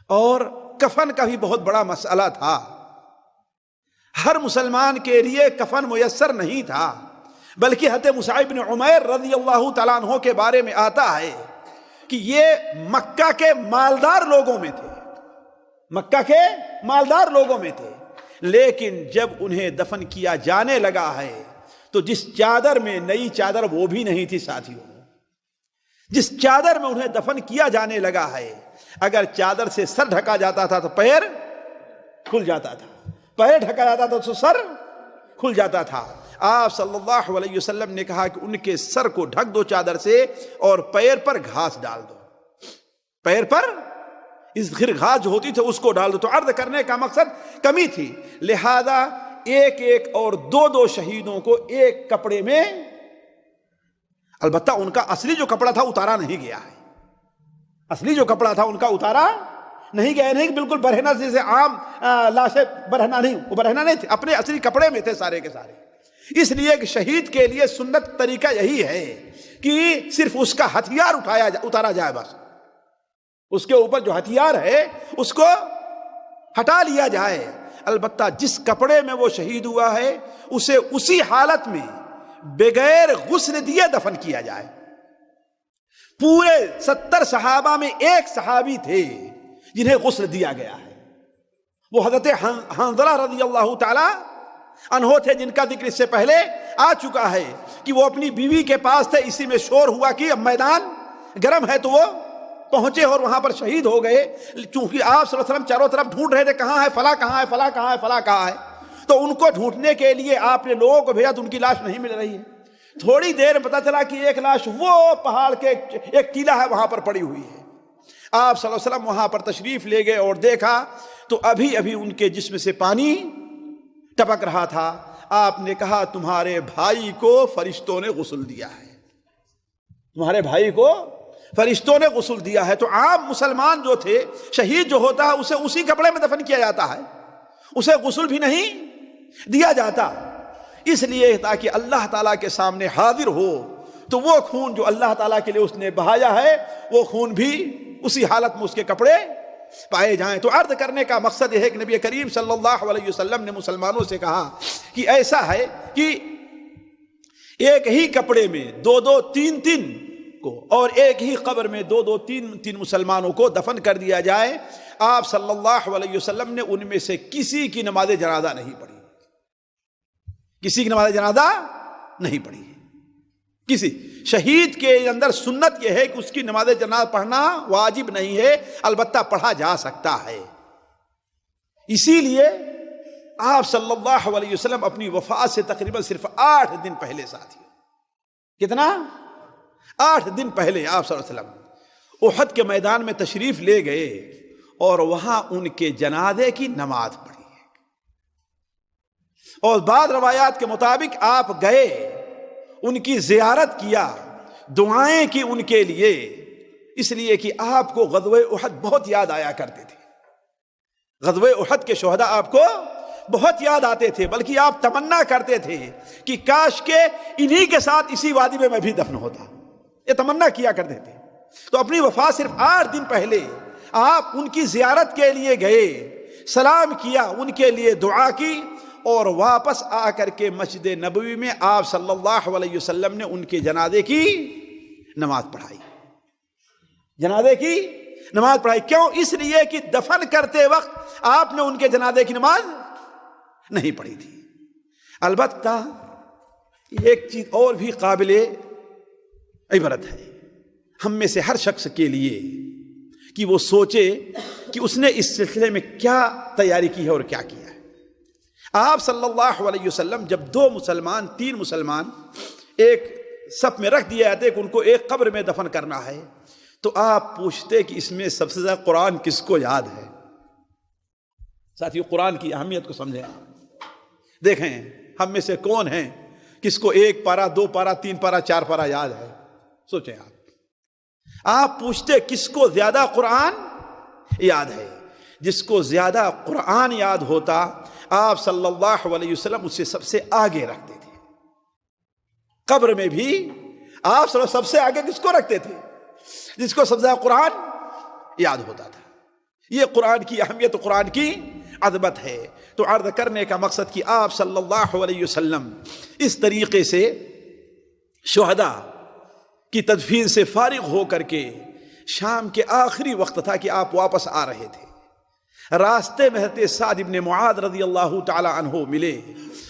S4: اور کفن کا بھی بہت بڑا مسئلہ تھا. ہر مسلمان کے لیے کفن میسر نہیں تھا، بلکہ حضرت مصعب بن عمیر رضی اللہ تعالیٰ عنہ کے بارے میں آتا ہے کہ یہ مکہ کے مالدار لوگوں میں تھے، مکہ کے مالدار لوگوں میں تھے. لیکن جب انہیں دفن کیا جانے لگا ہے تو جس چادر میں، نئی چادر وہ بھی نہیں تھی ساتھیوں، جس چادر میں انہیں دفن کیا جانے لگا ہے، اگر چادر سے سر ڈھکا جاتا تھا تو پیر کھل جاتا تھا، پیر ڈھکا جاتا تھا تو سر کھل جاتا تھا. آپ صلی اللہ علیہ وسلم نے کہا کہ ان کے سر کو ڈھک دو چادر سے اور پیر پر گھاس ڈال دو، پیر پر اسغر گھاس جو ہوتی تھی اس کو ڈال دو. تو عرض کرنے کا مقصد کمی تھی، لہذا ایک ایک اور 2 شہیدوں کو ایک کپڑے میں، البتہ ان کا اصلی جو کپڑا تھا اتارا نہیں گیا ہے، اصلی جو کپڑا تھا ان کا اتارا نہیں گیا. نہیں بالکل برہنہ جیسے عام لاشیں برہنہ نہیں، وہ برہنہ نہیں تھے، اپنے اصلی کپڑے میں تھے سارے کے سارے. اس لیے کہ شہید کے لیے سنت طریقہ یہی ہے کہ صرف اس کا ہتھیار اتارا جائے، بس اس کے اوپر جو ہتھیار ہے اس کو ہٹا لیا جائے. البتہ جس کپڑے میں وہ شہید ہوا ہے اسے اسی حالت میں بغیر غسل دیے دفن کیا جائے. پورے 70 صحابہ میں ایک صحابی تھے جنہیں غسل دیا گیا ہے، وہ حضرت حنظلہ رضی اللہ تعالی عنہ تھے، جن کا ذکر اس سے پہلے آ چکا ہے کہ وہ اپنی بیوی کے پاس تھے. اسی میں شور ہوا کہ اب میدان گرم ہے تو وہ پہنچے اور وہاں پر شہید ہو گئے. چونکہ آپ صلی اللہ علیہ وسلم چاروں طرف ڈھونڈ رہے تھے کہاں ہے فلاں، کہاں ہے فلاں، کہاں ہے فلاں، کہاں ہے. تو ان کو ڈھونڈنے کے لیے آپ نے لوگوں کو بھیجا تو ان کی لاش نہیں مل رہی ہے. تھوڑی دیر پتا چلا کہ ایک لاش وہ پہاڑ کے ایک ٹیلا ہے وہاں پر پڑی ہوئی ہے. آپ صلی اللہ علیہ وسلم وہاں پر تشریف لے گئے اور دیکھا تو ابھی ابھی ان کے جسم سے پانی ٹپک رہا تھا. آپ نے کہا تمہارے بھائی کو فرشتوں نے غسل دیا ہے، تمہارے بھائی کو فرشتوں نے غسل دیا ہے. تو عام مسلمان جو تھے، شہید جو ہوتا ہے اسے اسی کپڑے میں دفن کیا جاتا ہے، اسے غسل بھی نہیں دیا جاتا، اس لیے تاکہ اللہ تعالیٰ کے سامنے حاضر ہو تو وہ خون جو اللہ تعالیٰ کے لیے اس نے بہایا ہے وہ خون بھی اسی حالت میں اس کے کپڑے پائے جائیں. تو عرض کرنے کا مقصد یہ ہے کہ نبی کریم صلی اللہ علیہ وسلم نے مسلمانوں سے کہا کہ ایسا ہے کہ ایک ہی کپڑے میں 2 3 کو اور ایک ہی قبر میں 2 3 مسلمانوں کو دفن کر دیا جائے. آپ صلی اللہ علیہ وسلم نے ان میں سے کسی کی نماز جنازہ نہیں پڑھی، کسی کی نماز جنازہ نہیں پڑھی. کسی شہید کے اندر سنت یہ ہے کہ اس کی نماز جنازہ پڑھنا واجب نہیں ہے، البتہ پڑھا جا سکتا ہے. اسی لیے آپ صلی اللہ علیہ وسلم اپنی وفات سے تقریباً صرف 8 دن پہلے، ساتھی کتنا 8 دن پہلے آپ صلی اللہ علیہ وسلم احد کے میدان میں تشریف لے گئے اور وہاں ان کے جنازے کی نماز پڑھی ہے. اور بعض روایات کے مطابق آپ گئے ان کی زیارت کیا، دعائیں کی ان کے لیے، اس لیے کہ آپ کو غزوہ احد بہت یاد آیا کرتے تھے. غزوہ احد کے شہداء آپ کو بہت یاد آتے تھے، بلکہ آپ تمنا کرتے تھے کہ کاش کے انہی کے ساتھ اسی وادی میں بھی دفن ہوتا. یہ تمنا کیا کرتے تھے. تو اپنی وفات صرف 8 دن پہلے آپ ان کی زیارت کے لیے گئے، سلام کیا، ان کے لیے دعا کی، اور واپس آ کر کے مسجد نبوی میں آپ صلی اللہ علیہ وسلم نے ان کے جنازے کی نماز پڑھائی. جنازے کی نماز پڑھائی. کیوں؟ اس لیے کہ دفن کرتے وقت آپ نے ان کے جنازے کی نماز نہیں پڑھی تھی. البتہ ایک چیز اور بھی قابل عبرت ہے ہم میں سے ہر شخص کے لیے کہ وہ سوچے کہ اس نے اس سلسلے میں کیا تیاری کی ہے اور کیا کیا ہے. آپ صلی اللہ علیہ وسلم جب 2 مسلمان 3 مسلمان ایک صف میں رکھ دیے جاتے کہ ان کو ایک قبر میں دفن کرنا ہے، تو آپ پوچھتے کہ اس میں سب سے زیادہ قرآن کس کو یاد ہے؟ ساتھیو، قرآن کی اہمیت کو سمجھیں. دیکھیں ہم میں سے کون ہیں کس کو 1 پارہ 2 پارہ 3 پارہ 4 پارہ یاد ہے؟ سوچیں آپ پوچھتے کس کو زیادہ قرآن یاد ہے. جس کو زیادہ قرآن یاد ہوتا آپ صلی اللہ علیہ وسلم اسے سب سے آگے رکھتے تھے. قبر میں بھی آپ سب سے آگے کس کو رکھتے تھے؟ جس کو سب سے زیادہ قرآن یاد ہوتا تھا. یہ قرآن کی اہمیت، قرآن کی عظمت ہے. تو عرض کرنے کا مقصد کہ آپ صلی اللہ علیہ وسلم اس طریقے سے شہداء کی تدفین سے فارغ ہو کر کے، شام کے آخری وقت تھا کہ آپ واپس آ رہے تھے، راستے میں حضرت سعد بن معاذ رضی اللہ تعالی عنہ ملے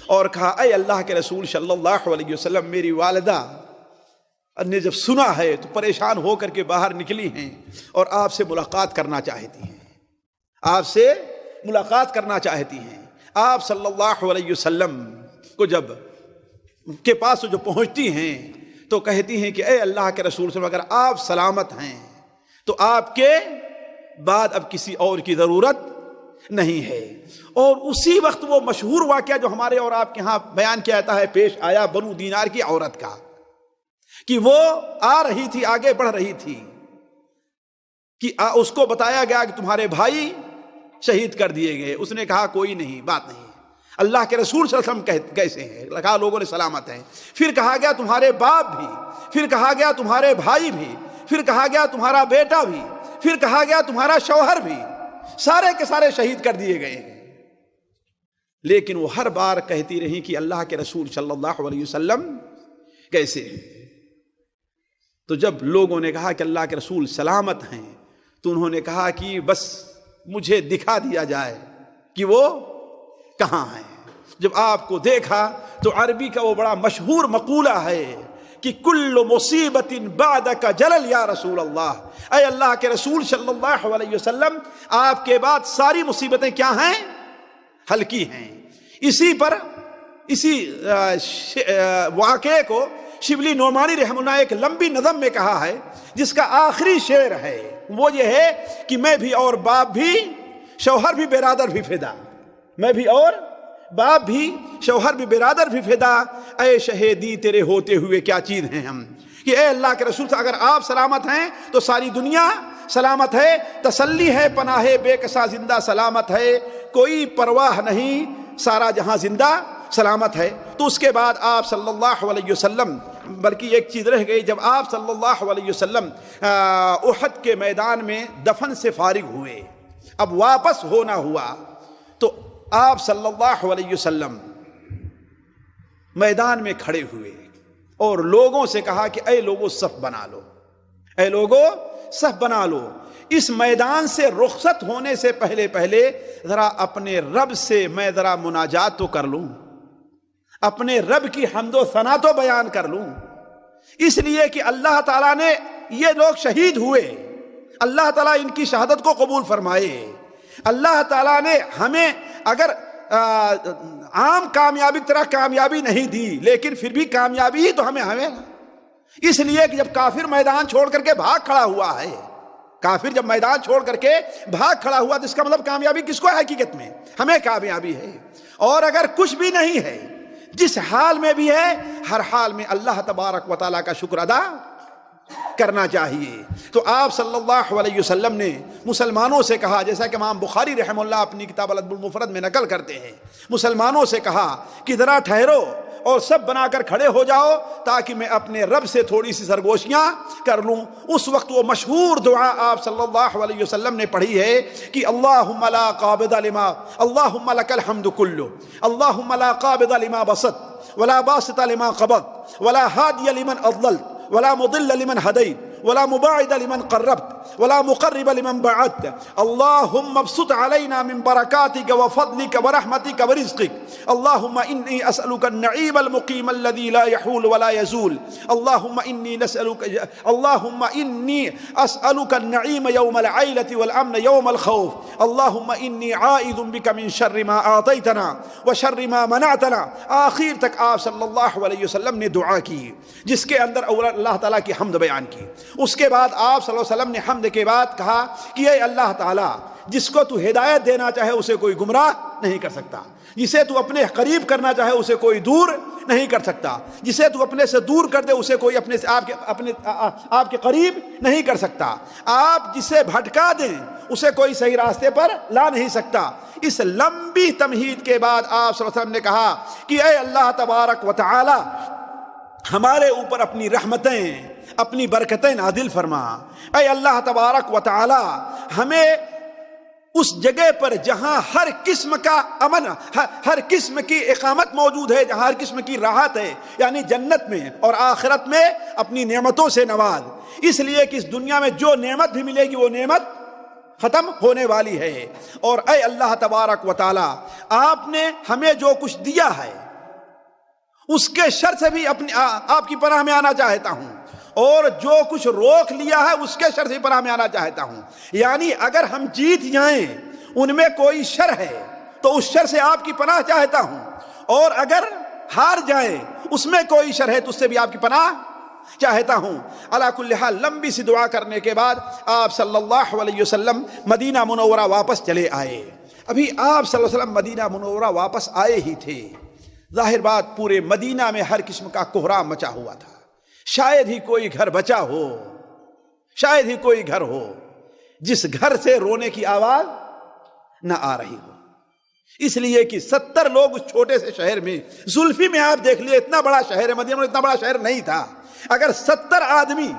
S4: اور کہا اے اللہ کے رسول صلی اللہ علیہ وسلم، میری والدہ نے جب سنا ہے تو پریشان ہو کر کے باہر نکلی ہیں اور آپ سے ملاقات کرنا چاہتی ہیں، آپ سے ملاقات کرنا چاہتی ہیں. آپ صلی اللہ علیہ وسلم کو جب کے پاس جو پہنچتی ہیں تو کہتی ہیں کہ اے اللہ کے رسول صلی اللہ علیہ وسلم، اگر آپ سلامت ہیں تو آپ کے بعد اب کسی اور کی ضرورت نہیں ہے. اور اسی وقت وہ مشہور واقعہ جو ہمارے اور آپ کے ہاں بیان کیا جاتا ہے پیش آیا بنو دینار کی عورت کا، کہ وہ آ رہی تھی، آگے بڑھ رہی تھی، کہ اس کو بتایا گیا کہ تمہارے بھائی شہید کر دیے گئے. اس نے کہا کوئی نہیں، بات نہیں، اللہ کے رسول صلی اللہ علیہ وسلم کیسے ہیں؟ کہا لوگوں نے سلامت ہیں. پھر کہا گیا تمہارے باپ بھی، پھر کہا گیا تمہارے بھائی بھی، پھر کہا گیا تمہارا بیٹا بھی، پھر کہا گیا تمہارا شوہر بھی، سارے کے سارے شہید کر دیے گئے ہیں. لیکن وہ ہر بار کہتی رہی کہ اللہ کے رسول صلی اللہ علیہ وسلم کیسے ہیں. تو جب لوگوں نے کہا کہ اللہ کے رسول سلامت ہیں تو انہوں نے کہا کہ بس مجھے دکھا دیا جائے کہ وہ کہاں ہیں. جب آپ کو دیکھا تو عربی کا وہ بڑا مشہور مقولہ ہے کہ کل مصیبت بعدک جلل یا رسول اللہ، اے اللہ کے رسول صلی اللہ علیہ وسلم، آپ کے بعد ساری مصیبتیں کیا ہیں؟ ہلکی ہیں. اسی واقعے کو شبلی نعمانی رحمہ اللہ ایک لمبی نظم میں کہا ہے جس کا آخری شعر ہے وہ یہ ہے کہ میں بھی اور باپ بھی شوہر بھی برادر بھی فدا، میں بھی اور باپ بھی شوہر بھی برادر بھی فدا، اے شہیدی تیرے ہوتے ہوئے کیا چیز ہیں ہم. کہ اے اللہ کے رسول اگر آپ سلامت ہیں تو ساری دنیا سلامت ہے، تسلی ہے پناہ بے کسا زندہ سلامت ہے، کوئی پرواہ نہیں سارا جہاں زندہ سلامت ہے. تو اس کے بعد آپ صلی اللہ علیہ وسلم، بلکہ ایک چیز رہ گئی، جب آپ صلی اللہ علیہ وسلم احد کے میدان میں دفن سے فارغ ہوئے، اب واپس ہونا ہوا، تو آپ صلی اللہ علیہ وسلم میدان میں کھڑے ہوئے اور لوگوں سے کہا کہ اے لوگوں صف بنا لو، اے لوگوں صف بنا لو. اس میدان سے رخصت ہونے سے پہلے ذرا اپنے رب سے میں ذرا مناجات تو کر لوں، اپنے رب کی حمد و ثنا تو بیان کر لوں. اس لیے کہ اللہ تعالیٰ نے، یہ لوگ شہید ہوئے، اللہ تعالیٰ ان کی شہادت کو قبول فرمائے. اللہ تعالیٰ نے ہمیں اگر عام کامیابی کی طرح کامیابی نہیں دی، لیکن پھر بھی کامیابی ہی تو ہمیں اس لیے کہ جب کافر میدان چھوڑ کر کے بھاگ کھڑا ہوا ہے، کافر جب میدان چھوڑ کر کے بھاگ کھڑا ہوا تو اس کا مطلب کامیابی کس کو ہے؟ حقیقت میں ہمیں کامیابی ہے. اور اگر کچھ بھی نہیں ہے جس حال میں بھی ہے ہر حال میں اللہ تبارک و تعالیٰ کا شکر ادا کرنا چاہیے۔ تو آپ صلی اللہ علیہ وسلم نے مسلمانوں سے کہا، جیسا کہ امام بخاری رحمہ اللہ اپنی کتاب الادب المفرد میں نقل کرتے ہیں، مسلمانوں سے کہا کہ ذرا ٹھہرو اور سب بنا کر کھڑے ہو جاؤ تاکہ میں اپنے رب سے تھوڑی سی سرگوشیاں کر لوں۔ اس وقت وہ مشہور دعا آپ صلی اللہ علیہ وسلم نے پڑھی ہے کہ اللہم لا قابض لما، اللہم لک الحمد کلو، اللہم لا قابض لما بسط ولا باسط لما قبض ولا ہادی لمن اضللت ولا مضل لمن هديت ولا مباعد لمن قربت ولا مقرب لمن بعدت اللهم ابسط علينا من بركاتك وفضلك ورحمتك ورزقك اللهم إني أسألك النعيم المقيم الذي لا يحول ولا يزول اللهم إني أسألك النعيم يوم العيلة والأمن يوم الخوف اللهم إني عائذ بك من شر ما أعطيتنا وشر ما منعتنا۔ آخر تک آپ صلی اللہ علیہ وسلم نے دعا کی جس کے اندر اللہ تعالیٰ کی حمد بیان کی۔ اس کے بعد آپ صلی اللہ علیہ وسلم نے حمد کے بعد کہا کہ اے اللہ تعالیٰ، جس کو تو ہدایت دینا چاہے اسے کوئی گمراہ نہیں کر سکتا، جسے تو اپنے قریب کرنا چاہے اسے کوئی دور نہیں کر سکتا، جسے تو اپنے سے دور کر دے اسے کوئی اپنے سے آپ کے قریب نہیں کر سکتا، آپ جسے بھٹکا دیں اسے کوئی صحیح راستے پر لا نہیں سکتا۔ اس لمبی تمہید کے بعد آپ صلی اللہ علیہ وسلم نے کہا کہ اے اللہ تبارک و تعالی، ہمارے اوپر اپنی رحمتیں، اپنی برکتیں نازل فرما۔ اے اللہ تبارک و تعالی، ہمیں اس جگہ پر جہاں ہر قسم کا امن، ہر قسم کی اقامت موجود ہے، جہاں ہر قسم کی راحت ہے، یعنی جنت میں اور آخرت میں اپنی نعمتوں سے نواز، اس لیے کہ اس دنیا میں جو نعمت بھی ملے گی وہ نعمت ختم ہونے والی ہے۔ اور اے اللہ تبارک و تعالی، آپ نے ہمیں جو کچھ دیا ہے اس کے شر سے بھی آپ کی پناہ میں آنا چاہتا ہوں، اور جو کچھ روک لیا ہے اس کے شر سے پناہ میں آنا چاہتا ہوں۔ یعنی اگر ہم جیت جائیں ان میں کوئی شر ہے تو اس شر سے آپ کی پناہ چاہتا ہوں، اور اگر ہار جائیں اس میں کوئی شر ہے تو اس سے بھی آپ کی پناہ چاہتا ہوں۔ علی کل حال لمبی سی دعا کرنے کے بعد آپ صلی اللہ علیہ وسلم مدینہ منورہ واپس چلے آئے۔ ابھی آپ صلی اللہ علیہ وسلم مدینہ منورہ واپس آئے ہی تھے، ظاہر بات پورے مدینہ میں ہر قسم کا کوہرام مچا ہوا تھا، شاید ہی کوئی گھر بچا ہو، شاید ہی کوئی گھر ہو جس گھر سے رونے کی آواز نہ آ رہی ہو، اس لیے کہ 70 لوگ اس چھوٹے سے شہر میں، زلفی میں آپ دیکھ لیے اتنا بڑا شہر ہے، مدینہ اتنا بڑا شہر نہیں تھا، اگر 70 آدمی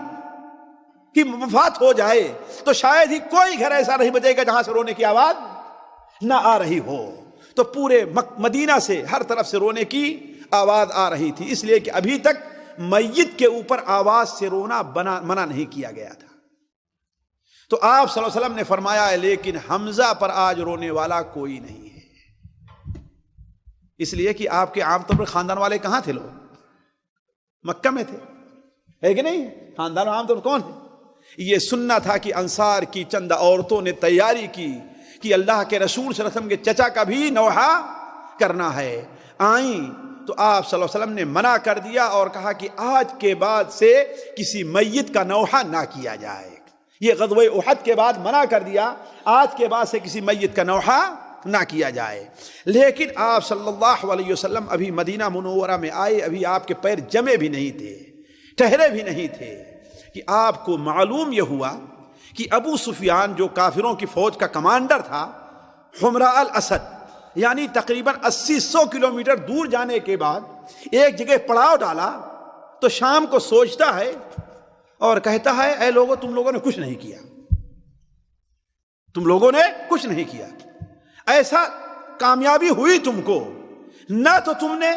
S4: کی وفات ہو جائے تو شاید ہی کوئی گھر ایسا نہیں بچے گا جہاں سے رونے کی آواز نہ آ رہی ہو۔ تو پورے مدینہ سے ہر طرف سے رونے کی آواز آ رہی تھی، اس لیے کہ ابھی تک میت کے اوپر آواز سے رونا منع نہیں کیا گیا تھا۔ تو آپ صلی اللہ علیہ وسلم نے فرمایا ہے لیکن حمزہ پر آج رونے والا کوئی نہیں ہے، اس لیے کہ آپ کے عام طور پر خاندان والے کہاں تھے؟ لوگ مکہ میں تھے، ہے کہ نہیں؟ خاندان عام طور پر کون تھے؟ یہ سننا تھا کہ انصار کی چند عورتوں نے تیاری کی کہ اللہ کے رسول صلی اللہ علیہ وسلم کے چچا کا بھی نوحہ کرنا ہے، آئیں تو آپ صلی اللہ علیہ وسلم نے منع کر دیا اور کہا کہ آج کے بعد سے کسی میت کا نوحہ نہ کیا جائے۔ یہ غزوہ احد کے بعد منع کر دیا، آج کے بعد سے کسی میت کا نوحہ نہ کیا جائے۔ لیکن آپ صلی اللہ علیہ وسلم ابھی مدینہ منورہ میں آئے، ابھی آپ کے پیر جمے بھی نہیں تھے، ٹھہرے بھی نہیں تھے کہ آپ کو معلوم یہ ہوا کہ ابو سفیان جو کافروں کی فوج کا کمانڈر تھا، حمراء الاسد، یعنی تقریباً 80-100 کلومیٹر دور جانے کے بعد ایک جگہ پڑاؤ ڈالا تو شام کو سوچتا ہے اور کہتا ہے اے لوگوں، تم لوگوں نے کچھ نہیں کیا، تم لوگوں نے کچھ نہیں کیا، ایسا کامیابی ہوئی تم کو، نہ تو تم نے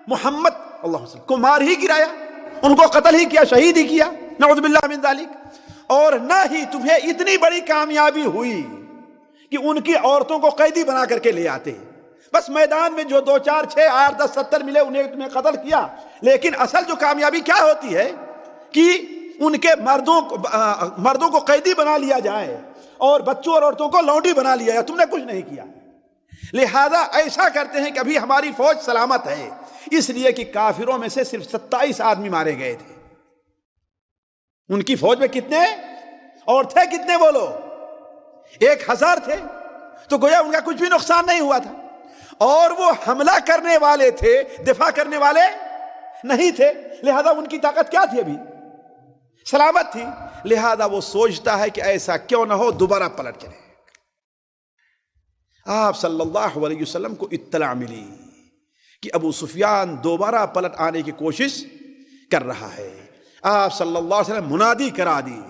S4: محمد اللہ علیہ وسلم کو مار ہی گرایا، ان کو قتل ہی کیا، شہید ہی کیا، نعوذ باللہ من ذالک، اور نہ ہی تمہیں اتنی بڑی کامیابی ہوئی کہ ان کی عورتوں کو قیدی بنا کر کے لے آتے، بس میدان میں جو 2 4 6 8 10 70 ملے انہیں تمہیں قتل کیا۔ لیکن اصل جو کامیابی کیا ہوتی ہے کہ ان کے مردوں کو قیدی بنا لیا جائے اور بچوں اور عورتوں کو لونڈی بنا لیا جائے، تم نے کچھ نہیں کیا۔ لہذا ایسا کرتے ہیں کہ ابھی ہماری فوج سلامت ہے، اس لیے کہ کافروں میں سے صرف 27 آدمی مارے گئے تھے، ان کی فوج میں کتنے اور تھے کتنے بولو؟ 1000 تھے، تو گویا ان کا کچھ بھی نقصان نہیں ہوا تھا، اور وہ حملہ کرنے والے تھے، دفاع کرنے والے نہیں تھے، لہذا ان کی طاقت کیا تھی؟ ابھی سلامت تھی، لہذا وہ سوچتا ہے کہ ایسا کیوں نہ ہو دوبارہ پلٹ چلے۔ آپ صلی اللہ علیہ وسلم کو اطلاع ملی کہ ابو سفیان دوبارہ پلٹ آنے کی کوشش کر رہا ہے۔ آپ صلی اللہ علیہ وسلم منادی کرا دی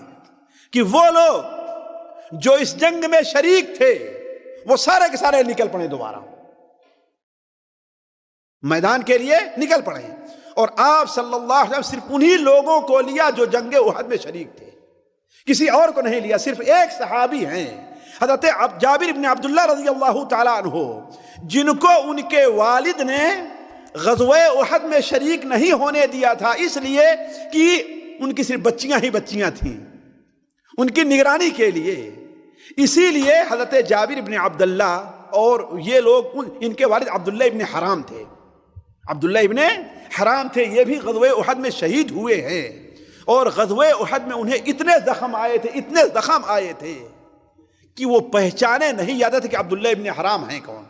S4: کہ وہ لوگ جو اس جنگ میں شریک تھے وہ سارے کے سارے نکل پڑے، دوبارہ میدان کے لیے نکل پڑے۔ اور آپ صلی اللہ علیہ وسلم صرف انہی لوگوں کو لیا جو جنگ احد میں شریک تھے، کسی اور کو نہیں لیا۔ صرف ایک صحابی ہیں حضرت جابر بن عبداللہ رضی اللہ تعالیٰ عنہ، جن کو ان کے والد نے غزوہ احد میں شریک نہیں ہونے دیا تھا، اس لیے کہ ان کی صرف بچیاں ہی بچیاں تھیں ان کی نگرانی کے لیے۔ اسی لیے حضرت جابر بن عبداللہ اور یہ لوگ، ان کے والد عبداللہ ابن حرام تھے، عبداللہ ابن حرام تھے، یہ بھی غزوہ احد میں شہید ہوئے ہیں۔ اور غزوہ احد میں انہیں اتنے زخم آئے تھے کہ وہ پہچانے نہیں جاتے تھے کہ عبداللہ ابن حرام ہیں کون،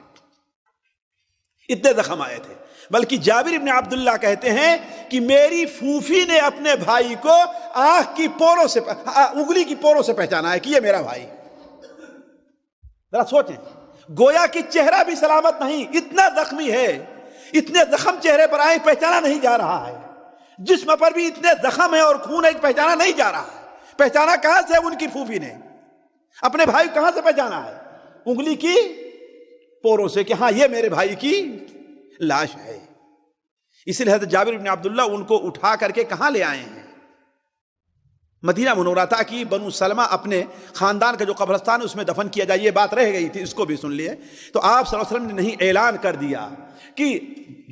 S4: اتنے زخم آئے تھے۔ بلکہ جابر ابن عبداللہ کہتے ہیں کہ میری پھوپھی نے اپنے بھائی کو آنکھ کی پوروں سے، انگلی کی پوروں سے پہچانا ہے کہ یہ میرا بھائی۔ ذرا سوچیں، گویا کہ چہرہ بھی سلامت نہیں، اتنا زخمی ہے، اتنے زخم چہرے پر آئے، پہچانا نہیں جا رہا ہے، جسم پر بھی اتنے زخم ہے اور خون ہے، پہچانا نہیں جا رہا ہے۔ پہچانا کہاں سے؟ ان کی پھوپھی نے اپنے بھائی کہاں سے پہچانا ہے؟ انگلی کی پوروں سے، کہ ہاں یہ میرے بھائی کی لاش ہے۔ اسی لیے حضرت جابر بن عبداللہ ان کو اٹھا کر کے کہاں لے آئے ہیں؟ مدینہ منورہ، تاکہ بنو سلمہ اپنے خاندان کا جو قبرستان ہے اس میں دفن کیا جائے۔ یہ بات رہ گئی تھی، اس کو بھی سن لیے۔ تو آپ صلی اللہ علیہ وسلم نے نہیں اعلان کر دیا کہ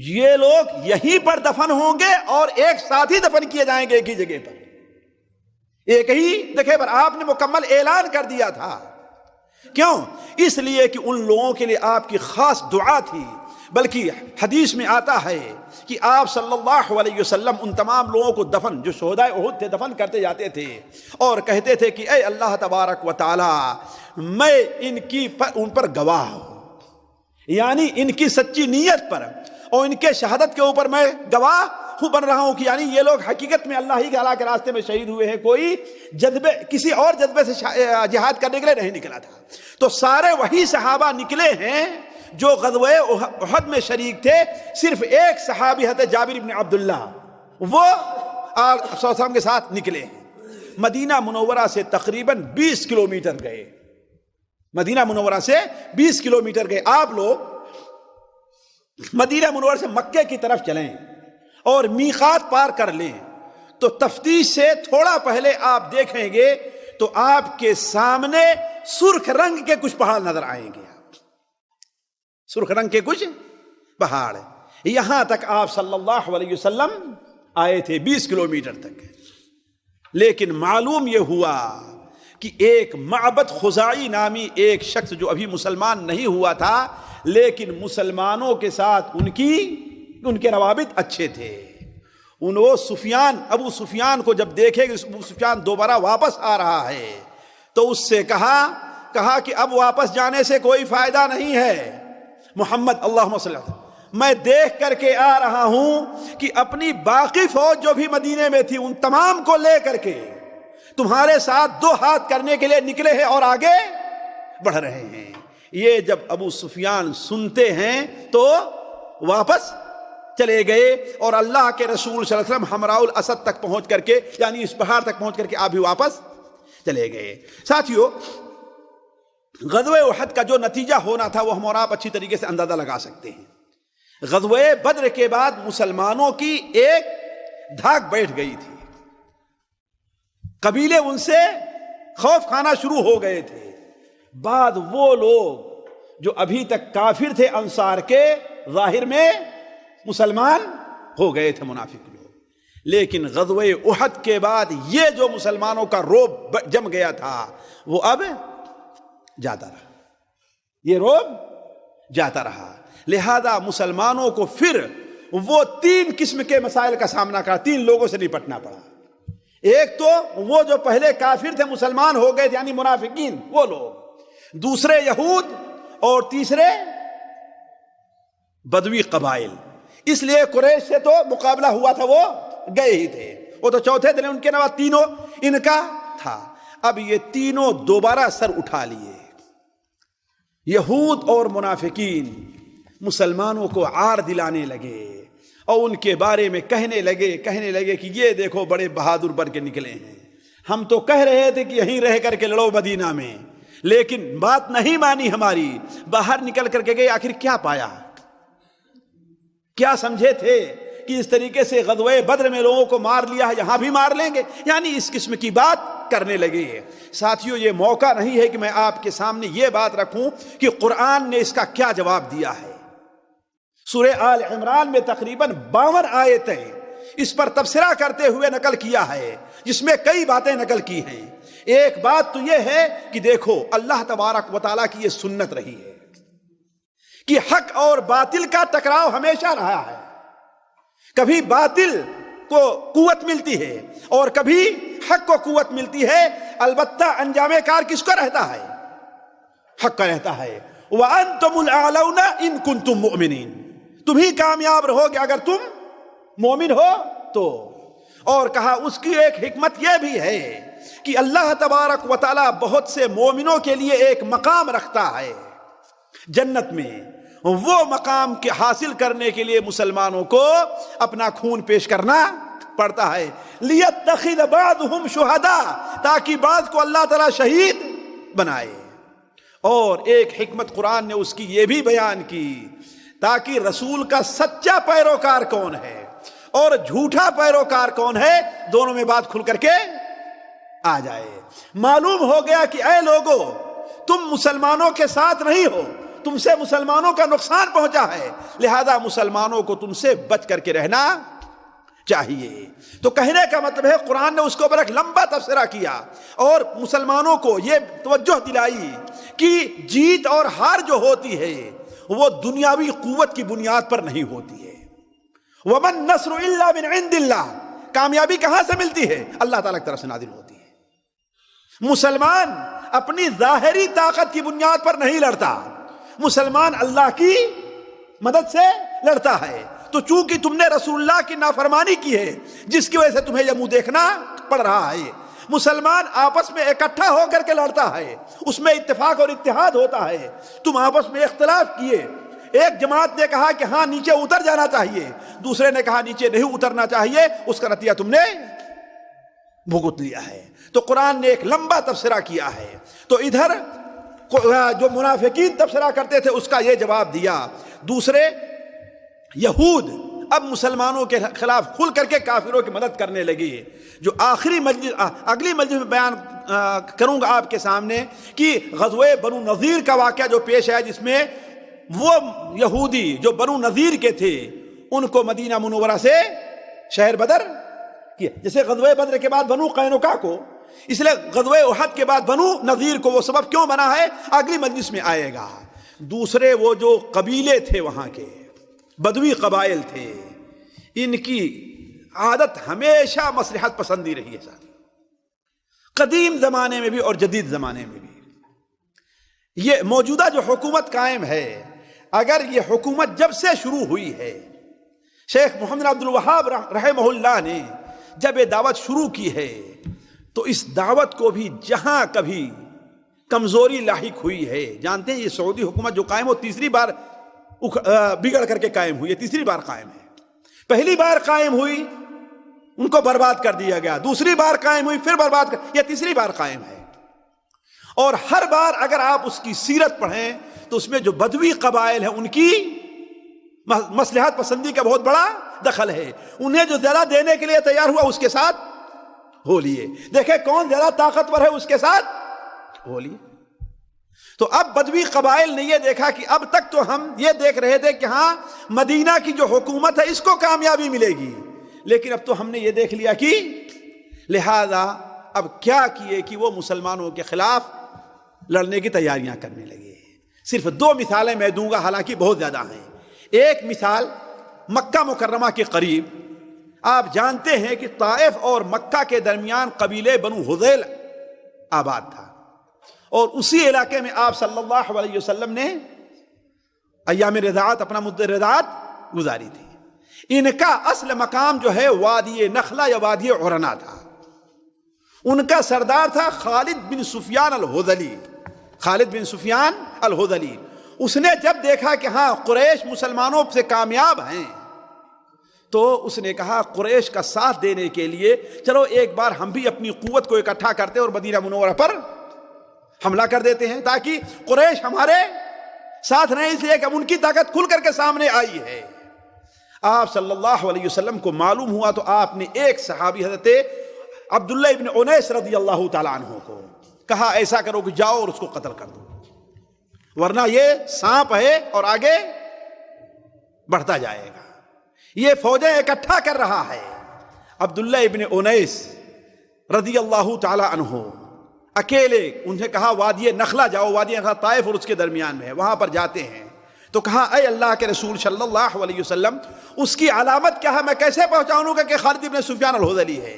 S4: یہ لوگ یہیں پر دفن ہوں گے اور ایک ساتھ ہی دفن کیے جائیں گے، ایک ہی جگہ پر، ایک ہی جگہ پر۔ آپ نے مکمل اعلان کر دیا تھا۔ کیوں؟ اس لیے کہ ان لوگوں کے لیے آپ کی خاص دعا تھی۔ بلکہ حدیث میں آتا ہے کہ آپ صلی اللہ علیہ وسلم ان تمام لوگوں کو دفن، جو شہدائے احد تھے، دفن کرتے جاتے تھے اور کہتے تھے کہ اے اللہ تبارک و تعالی، میں ان پر گواہ ہوں، یعنی ان کی سچی نیت پر اور ان کے شہادت کے اوپر میں گواہ بن رہا ہوں کہ یعنی یہ لوگ حقیقت میں اللہ ہی کے کے راستے میں شہید ہوئے ہیں، کوئی جذبے، کسی اور جذبے سے جہاد کرنے کے لیے نہیں نکلا تھا۔ تو سارے وہی صحابہ نکلے ہیں جو غزوہ احد میں شریک تھے، صرف ایک صحابی حضرت جابر بن عبداللہ وہ آپ صلی اللہ علیہ وسلم کے ساتھ نکلے ہیں۔ مدینہ منورہ سے تقریباً 20 کلومیٹر گئے، مدینہ منورہ سے 20 کلومیٹر گئے۔ آپ لوگ مدینہ منورہ سے مکے کی طرف چلیں اور میقات پار کر لیں تو تفتیش سے تھوڑا پہلے آپ دیکھیں گے تو آپ کے سامنے سرخ رنگ کے کچھ پہاڑ نظر آئیں گے، سرخ رنگ کے کچھ پہاڑ۔ یہاں تک آپ صلی اللہ علیہ وسلم آئے تھے، 20 کلومیٹر تک۔ لیکن معلوم یہ ہوا کہ ایک معبد خزاعی نامی ایک شخص جو ابھی مسلمان نہیں ہوا تھا، لیکن مسلمانوں کے ساتھ ان کے روابط اچھے تھے، ابو سفیان کو جب دیکھے کہ ابو سفیان دوبارہ واپس آ رہا ہے تو اس سے کہا کہ اب واپس جانے سے کوئی فائدہ نہیں ہے محمد، اللہم صلی اللہ علیہ وسلم، میں دیکھ کر کے آ رہا ہوں کہ اپنی باقی فوج جو بھی مدینے میں تھی ان تمام کو لے کر کے تمہارے ساتھ 2 ہاتھ کرنے کے لیے نکلے ہیں اور آگے بڑھ رہے ہیں۔ یہ جب ابو سفیان سنتے ہیں تو واپس چلے گئے اور اللہ کے رسول صلی اللہ علیہ وسلم حمراء الاسد تک پہنچ کر کے، یعنی اس پہاڑ تک پہنچ کر کے آپ بھی واپس چلے گئے۔ ساتھیو، غزوہ احد کا جو نتیجہ ہونا تھا وہ ہم اور آپ اچھی طریقے سے اندازہ لگا سکتے ہیں۔ غزوہ بدر کے بعد مسلمانوں کی ایک دھاک بیٹھ گئی تھی، قبیلے ان سے خوف کھانا شروع ہو گئے تھے۔ بعد وہ لوگ جو ابھی تک کافر تھے انصار کے، ظاہر میں مسلمان ہو گئے تھے، منافق لوگ۔ لیکن غزوہ احد کے بعد یہ جو مسلمانوں کا روب جم گیا تھا وہ اب جاتا رہا، یہ روب جاتا رہا۔ لہذا مسلمانوں کو پھر وہ 3 قسم کے مسائل کا سامنا کرا، 3 لوگوں سے نپٹنا پڑا۔ ایک تو وہ جو پہلے کافر تھے مسلمان ہو گئے تھے، یعنی منافقین، وہ لوگ، دوسرے یہود، اور تیسرے بدوی قبائل. اس لیے قریش سے تو مقابلہ ہوا تھا، وہ گئے ہی تھے، وہ تو چوتھے دن ان کے نوا تینوں ان کا تھا. اب یہ تینوں دوبارہ سر اٹھا لیے. یہود اور منافقین مسلمانوں کو عار دلانے لگے اور ان کے بارے میں کہنے لگے کہ یہ دیکھو بڑے بہادر بن کے نکلے ہیں. ہم تو کہہ رہے تھے کہ یہیں رہ کر کے لڑو مدینہ میں، لیکن بات نہیں مانی ہماری، باہر نکل کر کے گئے. آخر کیا پایا؟ کیا سمجھے تھے کہ اس طریقے سے غزوہ بدر میں لوگوں کو مار لیا ہے، یہاں بھی مار لیں گے؟ یعنی اس قسم کی بات کرنے لگے. ساتھیوں، یہ موقع نہیں ہے کہ میں آپ کے سامنے یہ بات رکھوں کہ قرآن نے اس کا کیا جواب دیا ہے. سورہ آل عمران میں تقریباً 52 آیتیں اس پر تبصرہ کرتے ہوئے نقل کیا ہے، جس میں کئی باتیں نقل کی ہیں. ایک بات تو یہ ہے کہ دیکھو اللہ تبارک و تعالیٰ کی یہ سنت رہی ہے کہ حق اور باطل کا ٹکراؤ ہمیشہ رہا ہے. کبھی باطل کو قوت ملتی ہے اور کبھی حق کو قوت ملتی ہے. البتہ انجام کار کس کا رہتا ہے؟ حق کا رہتا ہے. وَأَنْتُمُ الْأَعْلَوْنَ إِن كُنتُم مُؤْمِنِينَ. تم ہی کامیاب رہو گے اگر تم مومن ہو تو. اور کہا اس کی ایک حکمت یہ بھی ہے کہ اللہ تبارک و تعالی بہت سے مومنوں کے لیے ایک مقام رکھتا ہے جنت میں. وہ مقام کے حاصل کرنے کے لیے مسلمانوں کو اپنا خون پیش کرنا پڑتا ہے. لِيَتَّخِذَ بَعْضُهُمْ شُهَدَاءَ، تاکہ بعض کو اللہ تعالیٰ شہید بنائے. اور ایک حکمت قرآن نے اس کی یہ بھی بیان کی تاکہ رسول کا سچا پیروکار کون ہے اور جھوٹا پیروکار کون ہے، دونوں میں بات کھل کر کے آ جائے. معلوم ہو گیا کہ اے لوگو، تم مسلمانوں کے ساتھ نہیں ہو، تم سے مسلمانوں کا نقصان پہنچا ہے، لہذا مسلمانوں کو تم سے بچ کر کے رہنا چاہیے. تو کہنے کا مطلب ہے قرآن نے اس کو بڑا لمبا تبصرہ کیا اور مسلمانوں کو یہ توجہ دلائی کہ جیت اور ہار جو ہوتی ہے وہ دنیاوی قوت کی بنیاد پر نہیں ہوتی ہے. وَمَن نَّصْرُ إِلَّا مِنْ عِنْدِ اللَّهِ. کامیابی کہاں سے ملتی ہے؟ اللہ تعالیٰ کی طرف سے نازل ہوتی ہے. مسلمان اپنی ظاہری طاقت کی بنیاد پر نہیں لڑتا، مسلمان اللہ کی مدد سے لڑتا ہے. تو چونکہ تم نے رسول اللہ کی نافرمانی کی ہے جس کی وجہ سے تمہیں یہ منہ دیکھنا پڑ رہا ہے. مسلمان آپس میں اکٹھا ہو کر کے لڑتا ہے، اس میں اتفاق اور اتحاد ہوتا ہے. تم آپس میں اختلاف کیے، ایک جماعت نے کہا کہ ہاں نیچے اتر جانا چاہیے، دوسرے نے کہا نیچے نہیں اترنا چاہیے، اس کا نتیجہ تم نے بھگت لیا ہے. تو قرآن نے ایک لمبا تبصرہ کیا ہے. تو ادھر جو منافقین تبصرہ کرتے تھے اس کا یہ جواب دیا. دوسرے یہود اب مسلمانوں کے خلاف کھل کر کے کافروں کی مدد کرنے لگی. جو آخری مجلس اگلی مجلس میں بیان کروں گا آپ کے سامنے کہ غزوہ بنو نذیر کا واقعہ جو پیش ہے، جس میں وہ یہودی جو بنو نذیر کے تھے ان کو مدینہ منورہ سے شہر بدر کیا. جیسے غزوہ بدر کے بعد بنو قینقاع کو، اس لیے غزوہ احد کے بعد بنو نذیر کو وہ سبب کیوں بنا ہے اگلی مجلس میں آئے گا. دوسرے وہ جو قبیلے تھے وہاں کے بدوی قبائل تھے، ان کی عادت ہمیشہ مصلحت پسندی رہی ہے ساتھ، قدیم زمانے میں بھی اور جدید زمانے میں بھی. یہ موجودہ جو حکومت قائم ہے، اگر یہ حکومت جب سے شروع ہوئی ہے، شیخ محمد عبد الوہاب رحمہ اللہ نے جب یہ دعوت شروع کی ہے، تو اس دعوت کو بھی جہاں کبھی کمزوری لاحق ہوئی ہے، جانتے ہیں یہ سعودی حکومت جو قائم ہو تیسری بار بگڑ کر کے قائم ہوئی ہے، تیسری بار قائم ہے. پہلی بار قائم ہوئی ان کو برباد کر دیا گیا، دوسری بار قائم ہوئی پھر برباد کر، یہ تیسری بار قائم ہے. اور ہر بار اگر آپ اس کی سیرت پڑھیں تو اس میں جو بدوی قبائل ہیں ان کی مصلحت پسندی کا بہت بڑا دخل ہے. انہیں جو زیادہ دینے کے لیے تیار ہوا اس کے ساتھ ہو لیے، دیکھیں کون زیادہ طاقتور ہے اس کے ساتھ ہو لیے. تو اب بدوی قبائل نے یہ دیکھا کہ اب تک تو ہم یہ دیکھ رہے تھے کہ ہاں مدینہ کی جو حکومت ہے اس کو کامیابی ملے گی، لیکن اب تو ہم نے یہ دیکھ لیا کہ لہذا اب کیا کیے کہ وہ مسلمانوں کے خلاف لڑنے کی تیاریاں کرنے لگے. صرف 2 مثالیں میں دوں گا، حالانکہ بہت زیادہ ہیں. ایک مثال مکہ مکرمہ کے قریب، آپ جانتے ہیں کہ طائف اور مکہ کے درمیان قبیلے بنو حذیل آباد تھا، اور اسی علاقے میں آپ صلی اللہ علیہ وسلم نے ایام رضاعت اپنا مدت رضاعت گزاری تھی۔ ان کا اصل مقام جو ہے وادی نخلا یا وادی عرنا تھا۔ ان کا سردار تھا خالد بن سفیان الہذلی، خالد بن سفیان الہذلی۔ اس نے جب دیکھا کہ ہاں قریش مسلمانوں سے کامیاب ہیں تو اس نے کہا قریش کا ساتھ دینے کے لیے چلو ایک بار ہم بھی اپنی قوت کو اکٹھا کرتے اور مدینہ منورہ پر حملہ کر دیتے ہیں، تاکہ قریش ہمارے ساتھ رہیں، اس لیے کہ اب ان کی طاقت کھل کر کے سامنے آئی ہے۔ آپ صلی اللہ علیہ وسلم کو معلوم ہوا تو آپ نے ایک صحابی حضرت عبداللہ ابن انیس رضی اللہ تعالیٰ عنہ کو کہا ایسا کرو کہ جاؤ اور اس کو قتل کر دو، ورنہ یہ سانپ ہے اور آگے بڑھتا جائے گا، یہ فوجیں اکٹھا کر رہا ہے۔ عبداللہ ابن انیس رضی اللہ تعالیٰ عنہ اکیلے انہیں کہا وادی نخلا جاؤ، وادی نخلا طائف اور اس کے درمیان میں ہے، وہاں پر جاتے ہیں تو کہا اے اللہ کے رسول صلی اللہ علیہ وسلم اس کی علامت کیا ہے، میں کیسے پہچانوں گا کہ خالد بن سفیان الہذلی ہے؟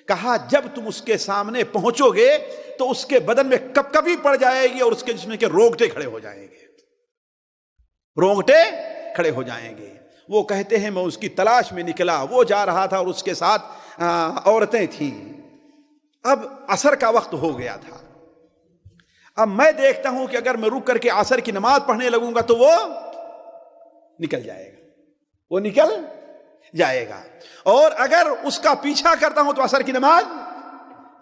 S4: کہا جب تم اس کے سامنے پہنچو گے تو اس کے بدن میں کپکپی پڑ جائے گی اور اس کے جسم کے رونگٹے کھڑے ہو جائیں گے، رونگٹے کھڑے ہو جائیں گے۔ وہ کہتے ہیں میں اس کی تلاش میں نکلا، وہ جا رہا تھا اور اس کے ساتھ عورتیں تھیں۔ اب عصر کا وقت ہو گیا تھا، اب میں دیکھتا ہوں کہ اگر میں رک کر کے عصر کی نماز پڑھنے لگوں گا تو وہ نکل جائے گا، وہ نکل جائے گا، اور اگر اس کا پیچھا کرتا ہوں تو عصر کی نماز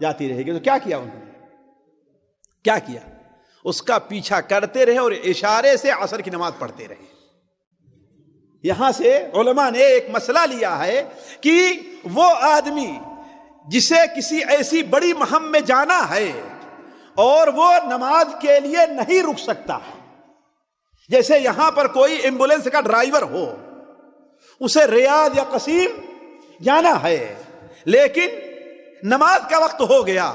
S4: جاتی رہے گی۔ تو کیا کیا انہوں نے؟ کیا کیا؟ اس کا پیچھا کرتے رہے اور اشارے سے عصر کی نماز پڑھتے رہے۔ یہاں سے علماء نے ایک مسئلہ لیا ہے کہ وہ آدمی جسے کسی ایسی بڑی مہم میں جانا ہے اور وہ نماز کے لیے نہیں رک سکتا، جیسے یہاں پر کوئی ایمبولینس کا ڈرائیور ہو، اسے ریاض یا قصیم جانا ہے لیکن نماز کا وقت ہو گیا،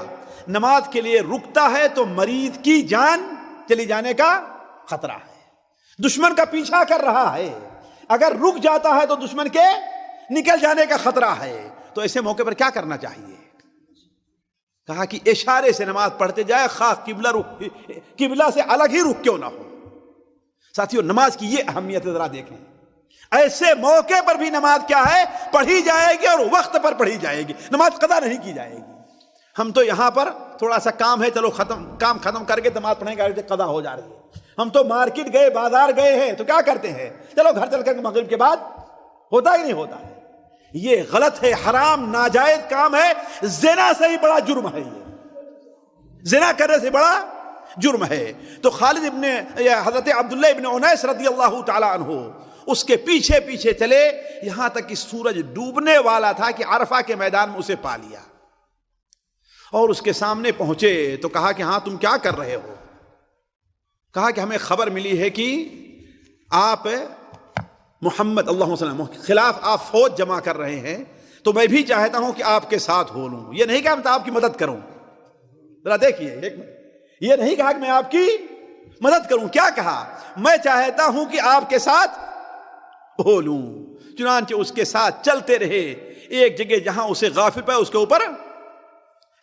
S4: نماز کے لیے رکتا ہے تو مریض کی جان چلی جانے کا خطرہ ہے، دشمن کا پیچھا کر رہا ہے، اگر رک جاتا ہے تو دشمن کے نکل جانے کا خطرہ ہے۔ تو ایسے موقع پر کیا کرنا چاہیے؟ کہا کہ اشارے سے نماز پڑھتے جائے، خاص قبلہ سے الگ ہی رک کیوں نہ ہو۔ ساتھیو نماز کی یہ اہمیت ذرا دیکھیں، ایسے موقع پر بھی نماز کیا ہے؟ پڑھی جائے گی اور وقت پر پڑھی جائے گی، نماز قضا نہیں کی جائے گی۔ ہم تو یہاں پر تھوڑا سا کام ہے، چلو کام ختم کر کے نماز پڑھیں گے، قضا ہو جا رہی ہے۔ ہم تو مارکیٹ گئے، بازار گئے ہیں تو کیا کرتے ہیں؟ چلو گھر چل کر مغرب کے بعد ہوتا ہی نہیں ہوتا ہے۔ یہ غلط ہے، حرام ناجائز کام ہے، زنا سے ہی بڑا جرم ہے، یہ زنا کرنے سے بڑا جرم ہے۔ تو خالد ابن حضرت عبداللہ ابن انیس رضی اللہ تعالی عنہ اس کے پیچھے پیچھے چلے، یہاں تک کہ سورج ڈوبنے والا تھا کہ عرفہ کے میدان میں اسے پا لیا اور اس کے سامنے پہنچے تو کہا کہ ہاں تم کیا کر رہے ہو؟ کہا کہ ہمیں خبر ملی ہے کہ آپ محمد اللہم صلی اللہ علیہ وسلم خلاف آپ فوج جمع کر رہے ہیں، تو میں بھی چاہتا ہوں کہ آپ کے ساتھ ہو لوں۔ یہ نہیں کہا میں آپ کی مدد کروں، ذرا دیکھیے ایک منٹ، یہ نہیں کہا کہ میں آپ کی مدد کروں، کیا کہا؟ میں چاہتا ہوں کہ آپ کے ساتھ ہو لوں۔ چنانچہ اس کے ساتھ چلتے رہے، ایک جگہ جہاں اسے غافل پہ اس کے اوپر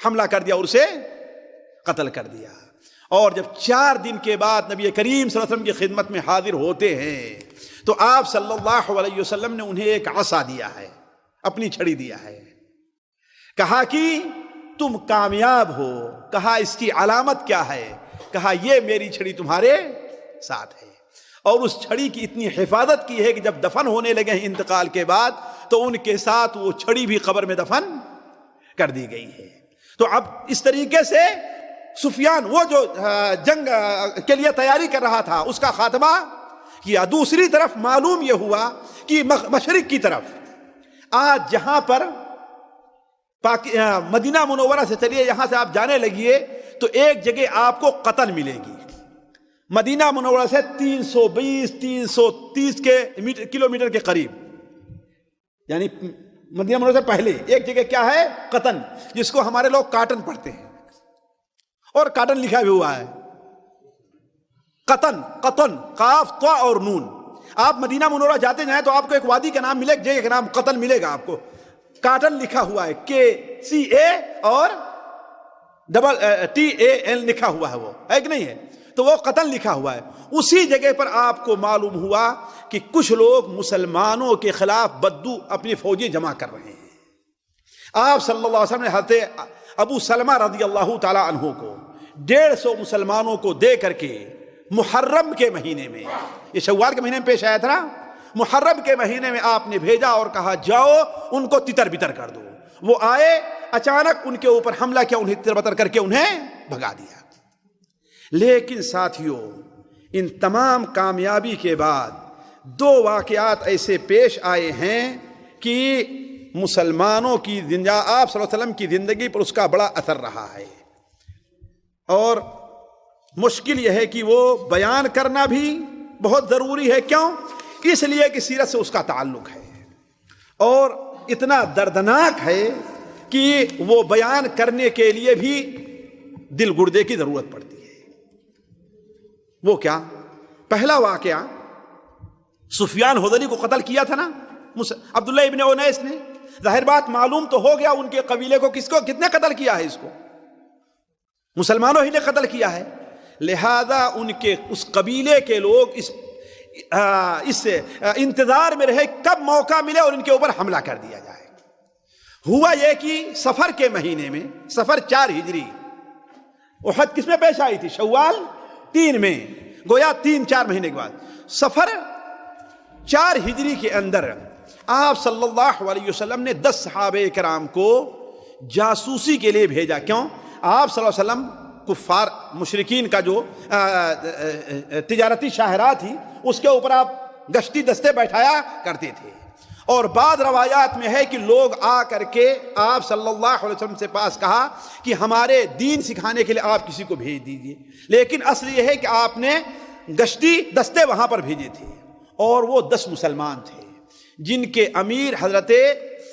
S4: حملہ کر دیا اور اسے قتل کر دیا۔ اور جب 4 دن کے بعد نبی کریم صلی اللہ علیہ وسلم کی خدمت میں حاضر ہوتے ہیں تو آپ صلی اللہ علیہ وسلم نے انہیں ایک عصا دیا ہے، اپنی چھڑی دیا ہے، کہا کہ تم کامیاب ہو۔ کہا اس کی علامت کیا ہے؟ کہا یہ میری چھڑی تمہارے ساتھ ہے۔ اور اس چھڑی کی اتنی حفاظت کی ہے کہ جب دفن ہونے لگے ہیں انتقال کے بعد تو ان کے ساتھ وہ چھڑی بھی قبر میں دفن کر دی گئی ہے۔ تو اب اس طریقے سے سفیان وہ جو جنگ کے لیے تیاری کر رہا تھا اس کا خاتمہ کیا۔ دوسری طرف معلوم یہ ہوا کہ مشرق کی طرف آج جہاں پر مدینہ منورہ سے چلیے، یہاں سے آپ جانے لگیے تو ایک جگہ آپ کو قطن ملے گی، مدینہ منورہ سے 320-330 کلومیٹر کے قریب، یعنی مدینہ منورہ سے پہلے ایک جگہ کیا ہے؟ قطن، جس کو ہمارے لوگ کاٹن پڑھتے ہیں اور کاٹن لکھا بھی ہوا ہے، قطن، قطن، قاف طا اور نون۔ آپ مدینہ منورہ جاتے جائیں تو آپ کو ایک وادی کا نام ملے گا، جگہ کا نام قطن ملے گا، آپ کو کاٹن لکھا ہوا ہے، KCA اور TAN لکھا ہوا ہے، وہ ہے کہ نہیں ہے؟ تو وہ قتل لکھا ہوا ہے. اسی جگہ پر آپ کو معلوم ہوا کہ کچھ لوگ مسلمانوں کے خلاف بدو اپنی فوجیں جمع کر رہے ہیں. آپ صلی اللہ علیہ وسلم نے حضرت ابو سلمہ رضی اللہ تعالی عنہ کو 150 مسلمانوں کو دے کر کے محرم کے مہینے میں، یہ شوال کے مہینے میں پیش آیا تھا نا، محرم کے مہینے میں آپ نے بھیجا اور کہا جاؤ ان کو تتر بتر کر دو. وہ آئے، اچانک ان کے اوپر حملہ کیا، انہیں تتر بتر کر کے انہیں بھگا دیا. لیکن ساتھیوں، ان تمام کامیابی کے بعد 2 واقعات ایسے پیش آئے ہیں کہ مسلمانوں کی آپ صلی اللہ علیہ وسلم کی زندگی پر اس کا بڑا اثر رہا ہے، اور مشکل یہ ہے کہ وہ بیان کرنا بھی بہت ضروری ہے. کیوں؟ اس لیے کہ سیرت سے اس کا تعلق ہے اور اتنا دردناک ہے کہ وہ بیان کرنے کے لیے بھی دل گردے کی ضرورت پڑتی ہے. وہ کیا؟ پہلا واقعہ، سفیان حضری کو قتل کیا تھا نا عبداللہ ابن انیس نے. ظاہر بات معلوم تو ہو گیا ان کے قبیلے کو کتنے قتل کیا ہے، اس کو مسلمانوں ہی نے قتل کیا ہے. لہذا ان کے اس قبیلے کے لوگ اس انتظار میں رہے کب موقع ملے اور ان کے اوپر حملہ کر دیا جائے. ہوا یہ کہ سفر کے مہینے میں، سفر 4 ہجری، احد کس میں پیش آئی تھی؟ شوال 3 میں، گویا 3-4 مہینے کے بعد. سفر 4 ہجری کے اندر آپ صلی اللہ علیہ وسلم نے 10 صحابہ کرام کو جاسوسی کے لیے بھیجا. کیوں؟ آپ صلی اللہ علیہ وسلم کفار مشرکین کا جو تجارتی شاہراہ تھی اس کے اوپر آپ گشتی دستے بیٹھایا کرتے تھے، اور بعض روایات میں ہے کہ لوگ آ کر کے آپ صلی اللہ علیہ وسلم سے پاس کہا کہ ہمارے دین سکھانے کے لیے آپ کسی کو بھیج دیجئے. لیکن اصل یہ ہے کہ آپ نے گشتی دستے وہاں پر بھیجے تھے، اور وہ 10 مسلمان تھے جن کے امیر حضرت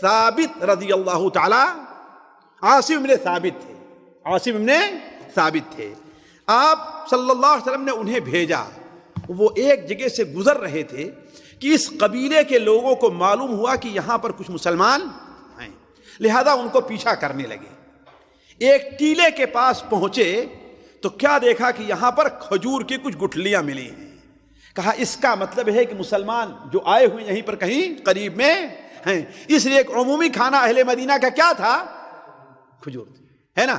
S4: ثابت رضی اللہ تعالی عاصم ابن ثابت تھے. عاصم ابن ثابت تھے. آپ صلی اللہ علیہ وسلم نے انہیں بھیجا. وہ ایک جگہ سے گزر رہے تھے کہ اس قبیلے کے لوگوں کو معلوم ہوا کہ یہاں پر کچھ مسلمان ہیں، لہذا ان کو پیچھا کرنے لگے. ایک ٹیلے کے پاس پہنچے تو کیا دیکھا کہ یہاں پر کھجور کی کچھ گٹھلیاں ملی ہیں. کہا اس کا مطلب ہے کہ مسلمان جو آئے ہوئے یہیں پر کہیں قریب میں ہیں. اس لیے ایک عمومی کھانا اہل مدینہ کا کیا تھا؟ کھجور تھی، ہے نا،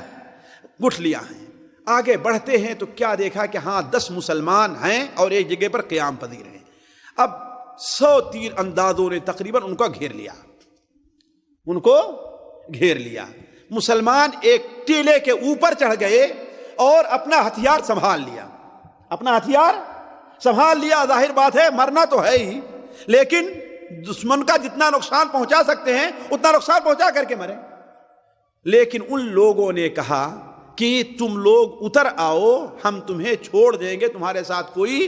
S4: گٹھلیاں ہیں. آگے بڑھتے ہیں تو کیا دیکھا کہ ہاں 10 مسلمان ہیں اور ایک جگہ پر قیام پذیر ہیں. اب 100 تیر اندازوں نے تقریباً ان کو گھیر لیا. مسلمان ایک ٹیلے کے اوپر چڑھ گئے اور اپنا ہتھیار سنبھال لیا. ظاہر بات ہے مرنا تو ہے ہی، لیکن دشمن کا جتنا نقصان پہنچا سکتے ہیں اتنا نقصان پہنچا کر کے مرے. لیکن ان لوگوں نے کہا کہ تم لوگ اتر آؤ، ہم تمہیں چھوڑ دیں گے، تمہارے ساتھ کوئی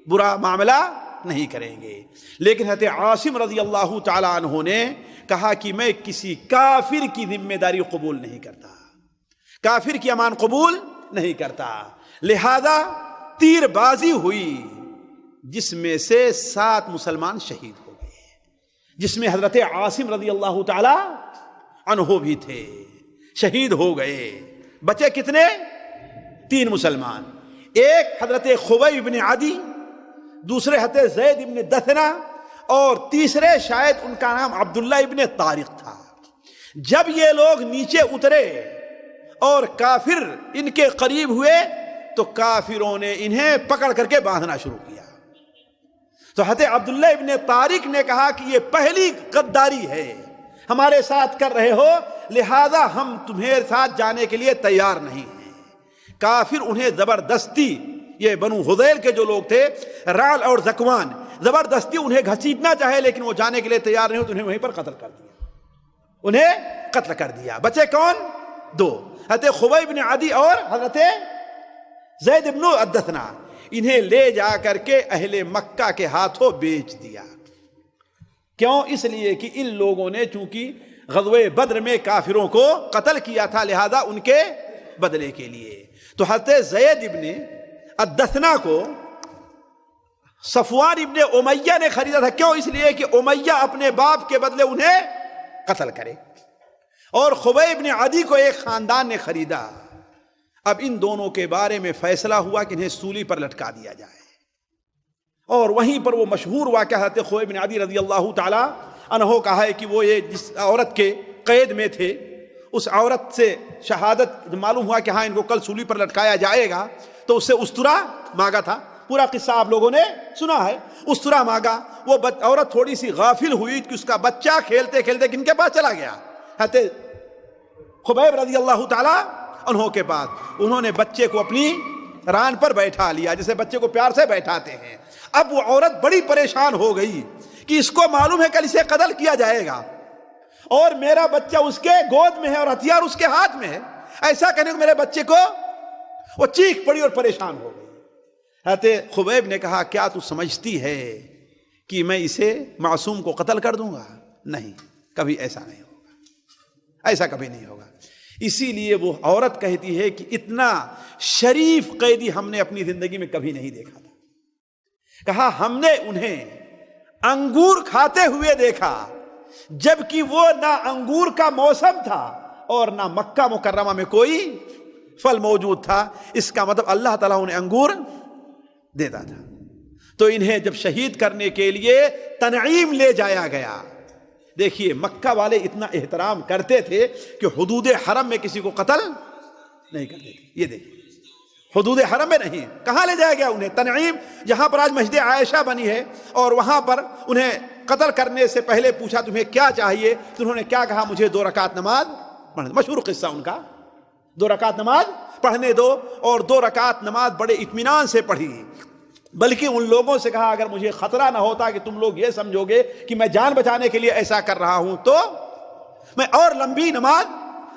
S4: برا معاملہ نہیں کریں گے. لیکن حضرت عاصم رضی اللہ تعالی عنہ نے کہا کہ میں کسی کافر کی ذمہ داری قبول نہیں کرتا، کافر کی امان قبول نہیں کرتا. لہذا تیر بازی ہوئی جس میں سے 7 مسلمان شہید ہو گئے، جس میں حضرت عاصم رضی اللہ تعالی عنہ بھی تھے، شہید ہو گئے. بچے کتنے؟ 3 مسلمان. ایک حضرت خبیب بن عدی، دوسرے حضرت زید ابن دثنہ، اور تیسرے شاید ان کا نام عبداللہ ابن طارق تھا. جب یہ لوگ نیچے اترے اور کافر ان کے قریب ہوئے تو کافروں نے انہیں پکڑ کر کے باندھنا شروع کیا. تو حضرت عبداللہ ابن طارق نے کہا کہ یہ پہلی غداری ہے، ہمارے ساتھ کر رہے ہو، لہذا ہم تمہیں ساتھ جانے کے لیے تیار نہیں ہیں. کافر انہیں زبردستی، یہ بنو حذیل کے جو لوگ تھے رعل اور زکوان، زبردستی انہیں گھسیٹنا چاہے لیکن وہ جانے کے لیے تیار نہیں ہو تو انہیں وہیں پر قتل کر دیا. بچے کون؟ 2، حضرت خبیب بن عدی اور حضرت زید ابن الدثنہ. انہیں لے جا کر کے اہل مکہ کے ہاتھوں بیچ دیا. کیوں؟ اس لیے کہ ان لوگوں نے چونکہ غزوہ بدر میں کافروں کو قتل کیا تھا، لہذا ان کے بدلے کے لیے. تو حضرت زید ابن الدثنہ کو صفوان ابن امیہ نے خریدا تھا. کیوں؟ اس لیے کہ امیہ اپنے باپ کے بدلے انہیں قتل کرے. اور خبیب ابن عدی کو ایک خاندان نے خریدا. اب ان دونوں کے بارے میں فیصلہ ہوا کہ انہیں سولی پر لٹکا دیا جائے، اور وہیں پر وہ مشہور واقعہ حضرت خویب بن عدی رضی اللہ تعالی عنہ کا ہے کہ وہ یہ جس عورت کے قید میں تھے، اس عورت سے شہادت معلوم ہوا کہ ہاں ان کو کل سولی پر لٹکایا جائے گا، تو اس سے استرا مانگا تھا. پورا قصہ آپ لوگوں نے سنا ہے. استرا مانگا. وہ عورت تھوڑی سی غافل ہوئی کہ اس کا بچہ کھیلتے کھیلتے کن کے پاس چلا گیا؟ حضرت خبیب رضی اللہ تعالی عنہ کے پاس. انہوں نے بچے کو اپنی ران پر بیٹھا لیا، جسے بچے کو پیار سے بیٹھاتے ہیں. اب وہ عورت بڑی پریشان ہو گئی کہ اس کو معلوم ہے کل اسے قتل کیا جائے گا، اور میرا بچہ اس کے گود میں ہے اور ہتھیار اس کے ہاتھ میں ہے، ایسا کہنے کو میرے بچے کو. وہ چیخ پڑی اور پریشان ہو گئی. حضرت خبیب نے کہا کیا تو سمجھتی ہے کہ میں اسے معصوم کو قتل کر دوں گا؟ نہیں، کبھی ایسا نہیں ہوگا، ایسا کبھی نہیں ہوگا. اسی لیے وہ عورت کہتی ہے کہ اتنا شریف قیدی ہم نے اپنی زندگی میں کبھی نہیں دیکھا تھا. کہا ہم نے انہیں انگور کھاتے ہوئے دیکھا جبکہ وہ نہ انگور کا موسم تھا اور نہ مکہ مکرمہ میں کوئی پھل موجود تھا. اس کا مطلب اللہ تعالیٰ انہیں انگور دیتا تھا. تو انہیں جب شہید کرنے کے لیے تنعیم لے جایا گیا. دیکھیے مکہ والے اتنا احترام کرتے تھے کہ حدود حرم میں کسی کو قتل نہیں کرتے تھے. یہ دیکھیے حدود حرم میں نہیں. کہاں لے جایا گیا انہیں؟ تنعیم، جہاں پر آج مسجد عائشہ بنی ہے، اور وہاں پر انہیں قتل کرنے سے پہلے پوچھا تمہیں کیا چاہیے، تو انہوں نے کیا کہا؟ مجھے 2 رکعت نماز پڑھنے. مشہور قصہ ان کا، 2 رکعت نماز پڑھنے دو. اور 2 رکعت نماز بڑے اطمینان سے پڑھی. بلکہ ان لوگوں سے کہا اگر مجھے خطرہ نہ ہوتا کہ تم لوگ یہ سمجھو گے کہ میں جان بچانے کے لیے ایسا کر رہا ہوں تو میں اور لمبی نماز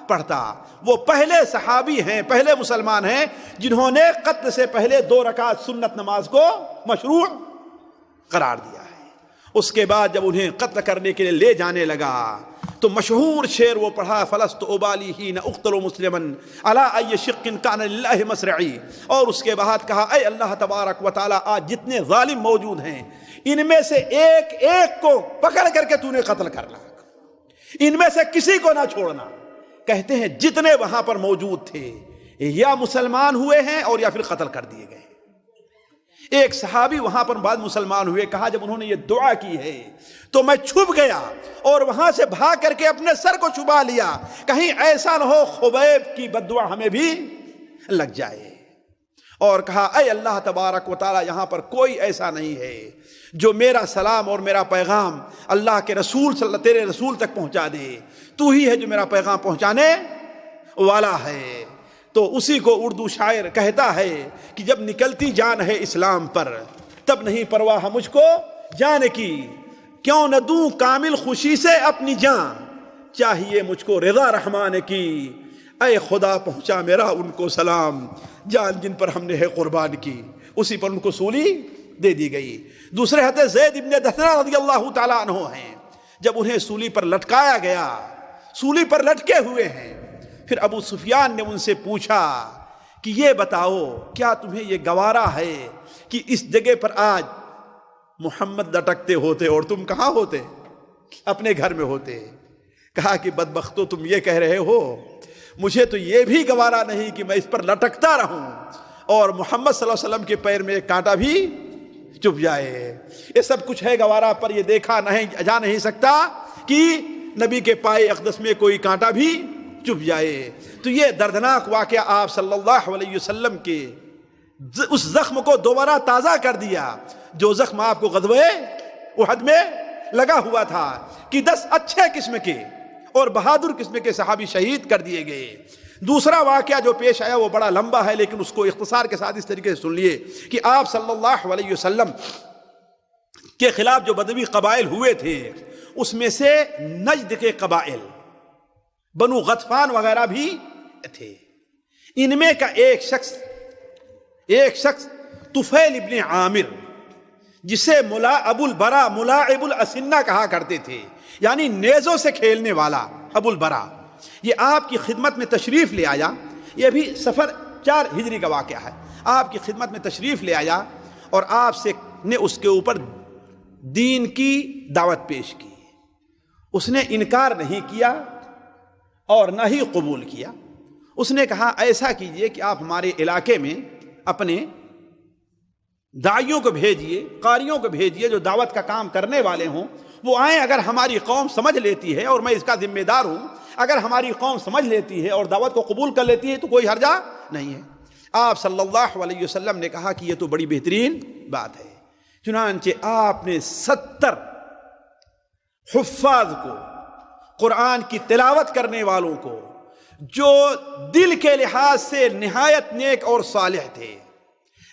S4: پڑھتا. وہ پہلے صحابی ہیں، پہلے مسلمان ہیں جنہوں نے قتل سے پہلے 2 رکعت سنت نماز کو مشروع قرار دیا ہے. اس کے بعد جب انہیں قتل کرنے کے لیے لے جانے لگا تو مشہور شعر وہ پڑھا، فلست ابالی حین اقتل مسلما علی ای شق کان للہ مسرعی. اور اس کے بعد کہا اے اللہ تبارک و تعالی، آج جتنے ظالم موجود ہیں ان میں سے ایک ایک کو پکڑ کر کے تو نے قتل کرنا، ان میں سے کسی کو نہ چھوڑنا. کہتے ہیں جتنے وہاں پر موجود تھے یا مسلمان ہوئے ہیں اور یا پھر قتل کر دیے گئے. ایک صحابی وہاں پر بعد مسلمان ہوئے. کہا جب انہوں نے یہ دعا کی ہے تو میں چھپ گیا اور وہاں سے بھاگ کر کے اپنے سر کو چھپا لیا، کہیں ایسا نہ ہو خبیب کی بد دعا ہمیں بھی لگ جائے. اور کہا اے اللہ تبارک و تعالی، یہاں پر کوئی ایسا نہیں ہے جو میرا سلام اور میرا پیغام اللہ کے رسول تیرے رسول تک پہنچا دے. تو ہی ہے جو میرا پیغام پہنچانے والا ہے. تو اسی کو اردو شاعر کہتا ہے کہ جب نکلتی جان ہے اسلام پر تب نہیں پرواہ مجھ کو جان کی، کیوں نہ دوں کامل خوشی سے اپنی جان، چاہیے مجھ کو رضا رحمان کی. اے خدا پہنچا میرا ان کو سلام، جان جن پر ہم نے ہے قربان کی. اسی پر ان کو سولی دے دی گئی. دوسرے حضرت زید ابن دثنہ رضی اللہ تعالیٰ عنہ ہیں. جب انہیں سولی پر لٹکایا گیا، سولی پر لٹکے ہوئے ہیں، پھر ابو سفیان نے ان سے پوچھا کہ یہ بتاؤ کیا تمہیں یہ گوارا ہے کہ اس جگہ پر آج محمد لٹکتے ہوتے اور تم کہاں ہوتے؟ اپنے گھر میں ہوتے. کہا کہ بدبختو تم یہ کہہ رہے ہو، مجھے تو یہ بھی گوارا نہیں کہ میں اس پر لٹکتا رہوں اور محمد صلی اللہ علیہ وسلم کے پیر میں ایک کانٹا بھی چبھ جائے. یہ سب کچھ ہے گوارا، پر یہ دیکھا نہیں جا نہیں سکتا کہ نبی کے پائے اقدس میں کوئی کانٹا بھی چبھ جائے. تو یہ دردناک واقعہ آپ صلی اللہ علیہ وسلم کے اس زخم کو دوبارہ تازہ کر دیا جو زخم آپ کو غزوہ احد میں لگا ہوا تھا کہ 10 اچھے قسم کے اور بہادر قسم کے صحابی شہید کر دیے گئے. دوسرا واقعہ جو پیش آیا وہ بڑا لمبا ہے، لیکن اس کو اختصار کے ساتھ اس طریقے سے سن لیے کہ آپ صلی اللہ علیہ وسلم کے خلاف جو بدوی قبائل ہوئے تھے اس میں سے نجد کے قبائل بنو غطفان وغیرہ بھی تھے. ان میں کا ایک شخص طفیل ابن عامر، جسے ابو البرا ملاعب الاسنہ کہا کرتے تھے، یعنی نیزوں سے کھیلنے والا ابو البرا، یہ آپ کی خدمت میں تشریف لے آیا. یہ بھی سفر 4 ہجری کا واقعہ ہے. آپ کی خدمت میں تشریف لے آیا اور آپ سے نے اس کے اوپر دین کی دعوت پیش کی. اس نے انکار نہیں کیا اور نہ ہی قبول کیا. اس نے کہا ایسا کیجئے کہ آپ ہمارے علاقے میں اپنے داعیوں کو بھیجئے، قاریوں کو بھیجئے جو دعوت کا کام کرنے والے ہوں، وہ آئیں، اگر ہماری قوم سمجھ لیتی ہے اور میں اس کا ذمہ دار ہوں، اگر ہماری قوم سمجھ لیتی ہے اور دعوت کو قبول کر لیتی ہے تو کوئی حرجہ نہیں ہے۔ آپ صلی اللہ علیہ وسلم نے کہا کہ یہ تو بڑی بہترین بات ہے۔ چنانچہ آپ نے 70 حفاظ کو، قرآن کی تلاوت کرنے والوں کو، جو دل کے لحاظ سے نہایت نیک اور صالح تھے،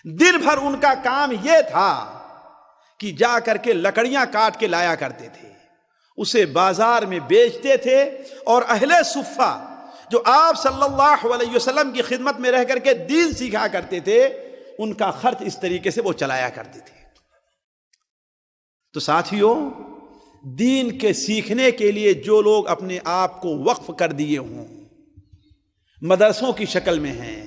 S4: دن بھر ان کا کام یہ تھا کہ جا کر کے لکڑیاں کاٹ کے لایا کرتے تھے، اسے بازار میں بیچتے تھے، اور اہل صفہ جو آپ صلی اللہ علیہ وسلم کی خدمت میں رہ کر کے دین سیکھا کرتے تھے، ان کا خرچ اس طریقے سے وہ چلایا کرتے تھے۔ تو ساتھیوں، دین کے سیکھنے کے لیے جو لوگ اپنے آپ کو وقف کر دیے ہوں، مدرسوں کی شکل میں ہیں،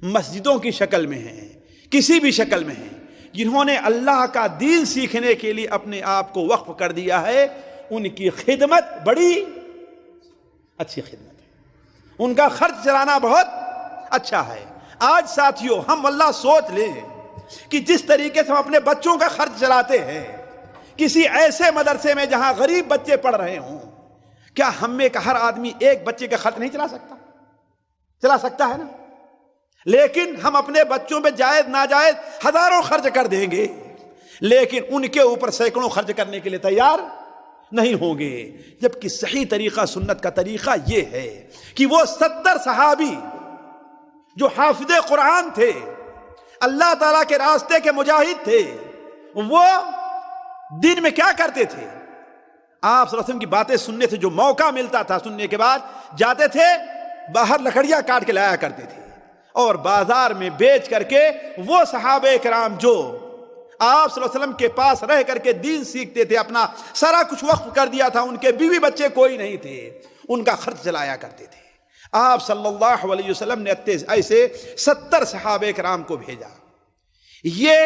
S4: مسجدوں کی شکل میں ہیں، کسی بھی شکل میں ہیں، جنہوں نے اللہ کا دین سیکھنے کے لیے اپنے آپ کو وقف کر دیا ہے، ان کی خدمت بڑی اچھی خدمت ہے، ان کا خرچ چلانا بہت اچھا ہے۔ آج ساتھیوں، ہم اللہ سوچ لیں کہ جس طریقے سے ہم اپنے بچوں کا خرچ چلاتے ہیں کسی ایسے مدرسے میں جہاں غریب بچے پڑھ رہے ہوں، کیا ہم میں کا ہر آدمی ایک بچے کا خرچ نہیں چلا سکتا؟ چلا سکتا ہے نا؟ لیکن ہم اپنے بچوں پہ جائز ناجائز ہزاروں خرچ کر دیں گے، لیکن ان کے اوپر سینکڑوں خرچ کرنے کے لیے تیار نہیں ہوں گے۔ جبکہ صحیح طریقہ، سنت کا طریقہ یہ ہے کہ وہ 70 صحابی جو حافظ قرآن تھے، اللہ تعالیٰ کے راستے کے مجاہد تھے، وہ دن میں کیا کرتے تھے؟ آپ صلی اللہ علیہ وسلم کی باتیں سننے سے جو موقع ملتا تھا، سننے کے بعد جاتے تھے باہر لکڑیاں کاٹ کے لایا کرتے تھے، اور بازار میں بیچ کر کے وہ صحابہ کرام جو آپ صلی اللہ علیہ وسلم کے پاس رہ کر کے دین سیکھتے تھے، اپنا سارا کچھ وقف کر دیا تھا، ان کے بیوی بچے کوئی نہیں تھے، ان کا خرچ چلایا کرتے تھے۔ آپ صلی اللہ علیہ وسلم نے ایسے 70 صحابہ کرام کو بھیجا۔ یہ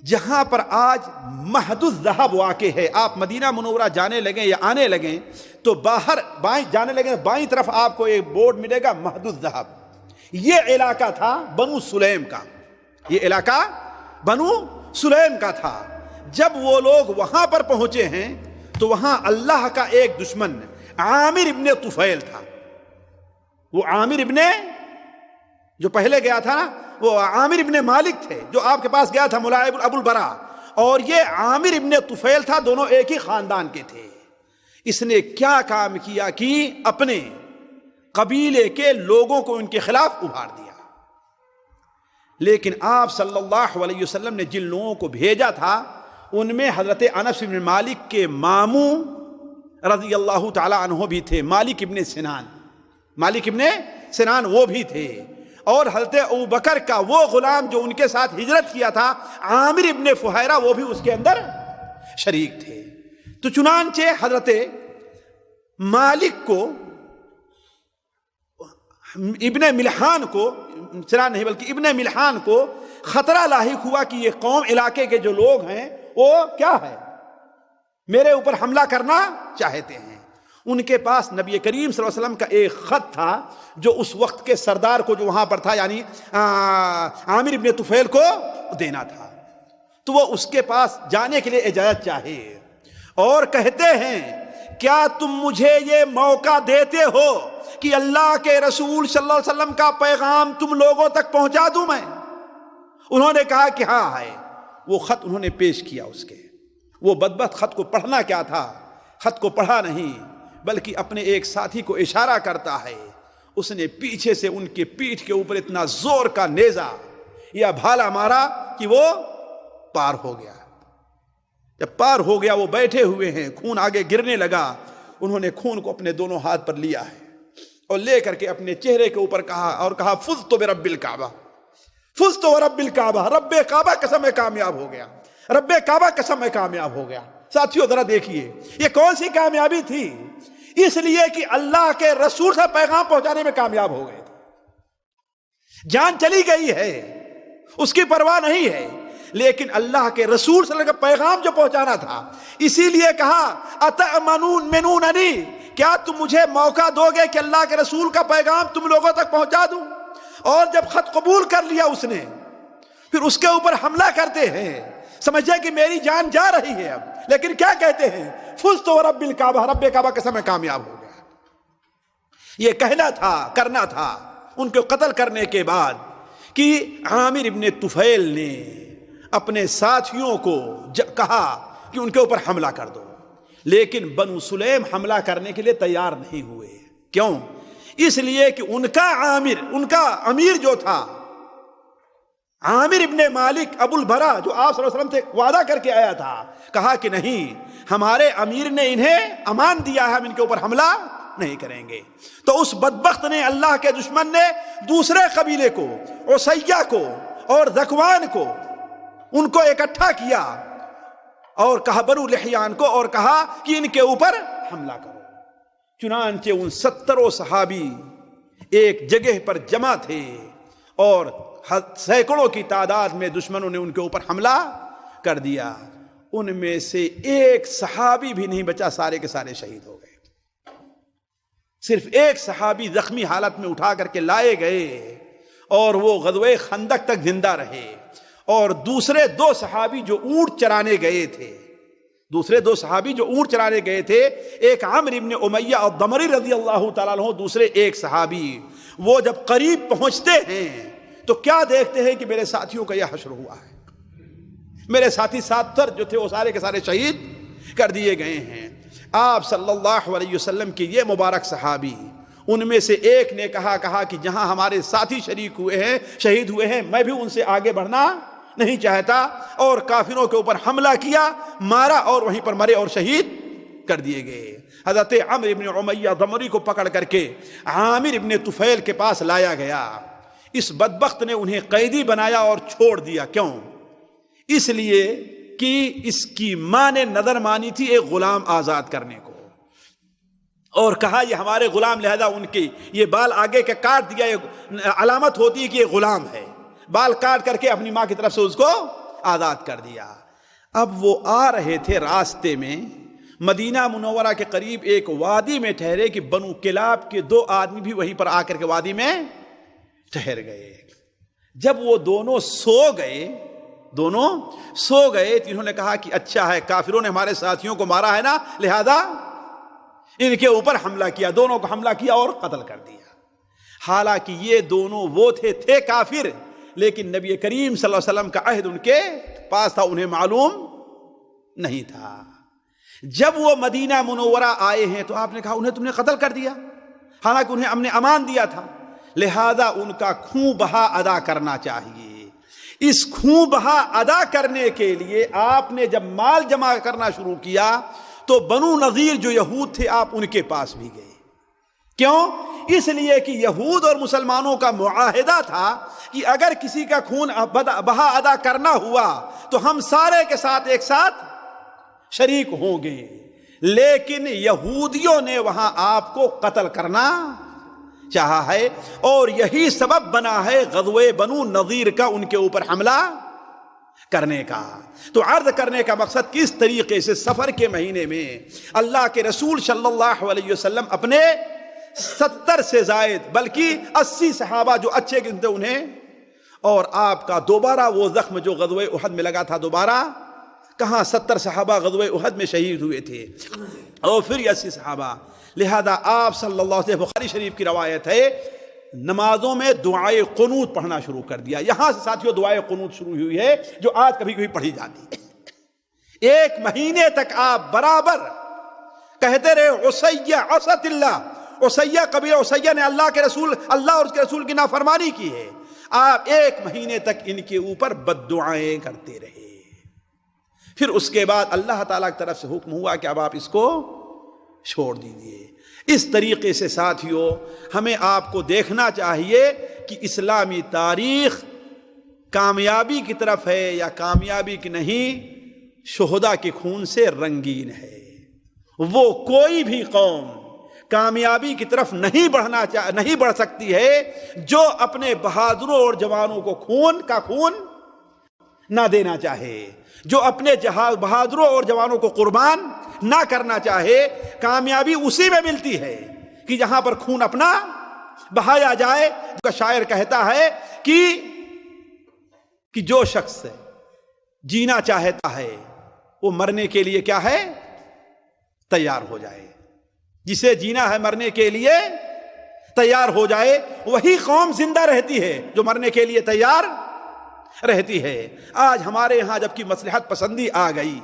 S4: جہاں پر آج مہد الذہب واقع ہے، آپ مدینہ منورہ جانے لگیں یا آنے لگیں تو باہر بائیں جانے لگیں، بائیں طرف آپ کو ایک بورڈ ملے گا مہد الذہب۔ یہ علاقہ تھا بنو سلیم کا، یہ علاقہ بنو سلیم کا تھا۔ جب وہ لوگ وہاں پر پہنچے ہیں تو وہاں اللہ کا ایک دشمن عامر ابن طفیل تھا۔ وہ عامر ابن جو پہلے گیا تھا نا، وہ عامر ابن مالک تھے جو آپ کے پاس گیا تھا، ملائب ابو البراء، اور یہ عامر ابن طفیل تھا، دونوں ایک ہی خاندان کے تھے۔ اس نے کیا کام کیا کہ اپنے قبیلے کے لوگوں کو ان کے خلاف ابھار دیا۔ لیکن آپ صلی اللہ علیہ وسلم نے جن لوگوں کو بھیجا تھا ان میں حضرت انس بن مالک کے ماموں رضی اللہ تعالی عنہ بھی تھے، مالک ابن سنان وہ بھی تھے، اور حضرت ابوبکر کا وہ غلام جو ان کے ساتھ ہجرت کیا تھا عامر ابن فہیرہ، وہ بھی اس کے اندر شریک تھے۔ تو چنانچہ حضرت مالک کو، ابن ملحان کو، سنان نہیں بلکہ ابن ملحان کو خطرہ لاحق ہوا کہ یہ قوم، علاقے کے جو لوگ ہیں وہ کیا ہے، میرے اوپر حملہ کرنا چاہتے ہیں۔ ان کے پاس نبی کریم صلی اللہ علیہ وسلم کا ایک خط تھا جو اس وقت کے سردار کو جو وہاں پر تھا، یعنی عامر ابن طفیل کو دینا تھا۔ تو وہ اس کے پاس جانے کے لیے اجازت چاہے اور کہتے ہیں کیا تم مجھے یہ موقع دیتے ہو کہ اللہ کے رسول صلی اللہ علیہ وسلم کا پیغام تم لوگوں تک پہنچا دوں میں؟ انہوں نے کہا کہ ہاں ہے۔ وہ خط انہوں نے پیش کیا، اس کے وہ بدبخت خط کو پڑھنا کیا تھا، خط کو پڑھا نہیں بلکہ اپنے ایک ساتھی کو اشارہ کرتا ہے، اس نے پیچھے سے ان کے پیٹھ کے اوپر اتنا زور کا نیزہ یا بھالا مارا کہ وہ پار ہو گیا۔ جب پار ہو گیا، وہ بیٹھے ہوئے ہیں، خون آگے گرنے لگا، انہوں نے خون کو اپنے دونوں ہاتھ پر لیا ہے اور لے کر کے اپنے چہرے کے اوپر کہا اور کہا فزت برب الکعبہ، فزت برب الکعبہ، رب کعبہ قسم میں کامیاب ہو گیا، رب کعبہ قسم میں کامیاب ہو گیا۔ ساتھیوں ذرا دیکھیے یہ کون سی کامیابی تھی؟ اس لیے کہ اللہ کے رسول سے پیغام پہنچانے میں کامیاب ہو گئے تھے۔ جان چلی گئی ہے، اس کی پرواہ نہیں ہے، لیکن اللہ کے رسول صلی اللہ علیہ وسلم کا پیغام جو پہنچانا تھا، اسی لیے کہا اتأمنون منوننی، کیا تم مجھے موقع دو گے کہ اللہ کے رسول کا پیغام تم لوگوں تک پہنچا دوں؟ اور جب خط قبول کر لیا اس نے، پھر اس کے اوپر حملہ کرتے ہیں، سمجھے کہ میری جان جا رہی ہے اب، لیکن کیا کہتے ہیں؟ فزت ورب الکعبہ، رب کعبہ قسم میں کامیاب ہو گیا۔ یہ کہنا تھا، کرنا تھا ان کو قتل کرنے کے بعد کہ عامر ابن طفیل نے اپنے ساتھیوں کو کہا کہ ان کے اوپر حملہ کر دو، لیکن بنو سلیم حملہ کرنے کے لیے تیار نہیں ہوئے۔ کیوں؟ اس لیے کہ ان کا امیر جو تھا عامر ابن مالک ابو البرا، جو آپ صلی اللہ علیہ وسلم سے وعدہ کر کے آیا تھا، کہا کہ نہیں، ہمارے امیر نے انہیں امان دیا ہے، ہم ان کے اوپر حملہ نہیں کریں گے۔ تو اس بدبخت نے، اللہ کے دشمن نے دوسرے قبیلے کو، عصیہ کو اور ذکوان کو، ان کو اکٹھا کیا اور کہا، بنو لحیان کو، اور کہا کہ ان کے اوپر حملہ کرو۔ چنانچہ ان 70 صحابی ایک جگہ پر جمع تھے اور سینکڑوں کی تعداد میں دشمنوں نے ان کے اوپر حملہ کر دیا۔ ان میں سے ایک صحابی بھی نہیں بچا، سارے کے سارے شہید ہو گئے۔ صرف ایک صحابی زخمی حالت میں اٹھا کر کے لائے گئے اور وہ غزوہ خندق تک زندہ رہے، اور دوسرے 2 صحابی جو اونٹ چرانے گئے تھے، ایک عمرو ابن امیہ الضمری رضی اللہ تعالیٰ عنہ، دوسرے ایک صحابی، وہ جب قریب پہنچتے ہیں تو کیا دیکھتے ہیں کہ میرے ساتھیوں کا یہ حشر ہوا ہے، میرے ساتھی 70 جو تھے وہ سارے کے سارے شہید کر دیے گئے ہیں۔ آپ صلی اللہ علیہ وسلم کے یہ مبارک صحابی، ان میں سے ایک نے کہا کہ جہاں ہمارے ساتھی شریک ہوئے ہیں، شہید ہوئے ہیں، میں بھی ان سے آگے بڑھنا نہیں چاہتا، اور کافروں کے اوپر حملہ کیا، مارا، اور وہیں پر مرے اور شہید کر دیے گئے۔ حضرت عمرو ابن امیہ ضمری کو پکڑ کر کے عامر ابن طفیل کے پاس لایا گیا۔ اس بدبخت نے انہیں قیدی بنایا اور چھوڑ دیا۔ کیوں؟ اس لیے کہ اس کی ماں نے نظر مانی تھی ایک غلام آزاد کرنے کو، اور کہا یہ ہمارے غلام، لہذا ان کی یہ بال آگے کے کاٹ دیا، یہ علامت ہوتی ہے کہ یہ غلام ہے، بال کاٹ کر کے اپنی ماں کی طرف سے اس کو آزاد کر دیا۔ اب وہ آ رہے تھے، راستے میں مدینہ منورہ کے قریب ایک وادی میں ٹھہرے کہ بنو کلاب کے 2 آدمی بھی وہیں پر آ کر کے وادی میں ٹھہر گئے۔ جب وہ دونوں سو گئے تو انہوں نے کہا کہ اچھا ہے، کافروں نے ہمارے ساتھیوں کو مارا ہے نا، لہذا ان کے اوپر حملہ کیا، دونوں کو حملہ کیا اور قتل کر دیا۔ حالانکہ یہ دونوں وہ تھے کافر، لیکن نبی کریم صلی اللہ علیہ وسلم کا عہد ان کے پاس تھا، انہیں معلوم نہیں تھا۔ جب وہ مدینہ منورہ آئے ہیں تو آپ نے کہا انہیں تم نے قتل کر دیا، حالانکہ انہیں ہم نے امان دیا تھا، لہذا ان کا خون بہا ادا کرنا چاہیے۔ اس خون بہا ادا کرنے کے لیے آپ نے جب مال جمع کرنا شروع کیا تو بنو نذیر جو یہود تھے، آپ ان کے پاس بھی گئے۔ کیوں؟ اس لیے کہ یہود اور مسلمانوں کا معاہدہ تھا کہ اگر کسی کا خون بہا ادا کرنا ہوا تو ہم سارے کے ساتھ ایک ساتھ شریک ہوں گے، لیکن یہودیوں نے وہاں آپ کو قتل کرنا چاہا ہے، اور یہی سبب بنا ہے غزوہ بنو نذیر کا ان کے اوپر حملہ کرنے کا۔ تو عرض کرنے کا مقصد کس طریقے سے سفر کے مہینے میں اللہ کے رسول صلی اللہ علیہ وسلم اپنے 70 سے زائد بلکہ 80 صحابہ جو اچھے قسم تھے انہیں، اور آپ کا دوبارہ وہ زخم جو غزوہ احد میں لگا تھا، دوبارہ کہاں 70 صحابہ غزوہ احد میں شہید ہوئے تھے، اور پھر 80 صحابہ۔ لہذا آپ صلی اللہ علیہ وسلم، بخاری شریف کی روایت ہے، نمازوں میں دعائے قنوت پڑھنا شروع کر دیا۔ یہاں سے ساتھیوں دعائے قنوت شروع ہوئی ہے جو آج کبھی کبھی پڑھی جاتی ہے۔ 1 مہینے تک آپ برابر کہتے رہے عصیہ عصت اللہ، عصیہ قبیلہ عصیہ نے اللہ اور اس کے رسول کی نافرمانی کی ہے۔ آپ 1 مہینے تک ان کے اوپر بد دعائیں کرتے رہے۔ پھر اس کے بعد اللہ تعالیٰ کی طرف سے حکم ہوا کہ اب آپ اس کو چھوڑ دیجئے۔ اس طریقے سے ساتھیوں ہمیں آپ کو دیکھنا چاہیے کہ اسلامی تاریخ کامیابی کی طرف ہے یا کامیابی کی نہیں، شہداء کے خون سے رنگین ہے۔ وہ کوئی بھی قوم کامیابی کی طرف نہیں بڑھ سکتی ہے جو اپنے بہادروں اور جوانوں کو خون نہ دینا چاہے، جو اپنے بہادروں اور جوانوں کو قربان نہ کرنا چاہے، کامیابی اسی میں ملتی ہے کہ جہاں پر خون اپنا بہایا جائے۔ کا شاعر کہتا ہے کہ جو شخص جینا چاہتا ہے وہ مرنے کے لیے کیا ہے؟ تیار ہو جائے۔ جسے جینا ہے مرنے کے لیے تیار ہو جائے، وہی قوم زندہ رہتی ہے جو مرنے کے لیے تیار رہتی ہے۔ آج ہمارے ہاں جبکہ مصلحت پسندی آ گئی،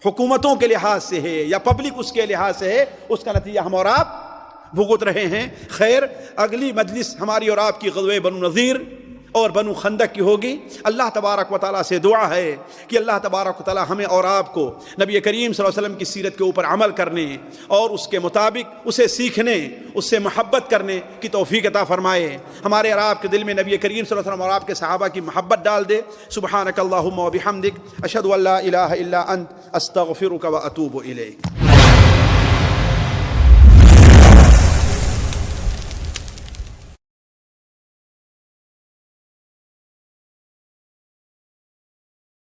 S4: حکومتوں کے لحاظ سے ہے یا پبلک اس کے لحاظ سے ہے، اس کا نتیجہ ہم اور آپ بھگت رہے ہیں۔ خیر، اگلی مجلس ہماری اور آپ کی غزوہ بنو نذیر اور بنو خندق کی ہوگی۔ اللہ تبارک و تعالیٰ سے دعا ہے کہ اللہ تبارک و تعالیٰ ہمیں اور آپ کو نبی کریم صلی اللہ علیہ وسلم کی سیرت کے اوپر عمل کرنے اور اس کے مطابق اسے سیکھنے، اس سے محبت کرنے کی توفیق عطا فرمائے۔ ہمارے اور آپ کے دل میں نبی کریم صلی اللہ علیہ وسلم اور آپ کے صحابہ کی محبت ڈال دے۔ سبحانک اللہم و بحمدک، اشہد ان لا الہ الا انت، استغفرک و اتوب الیک۔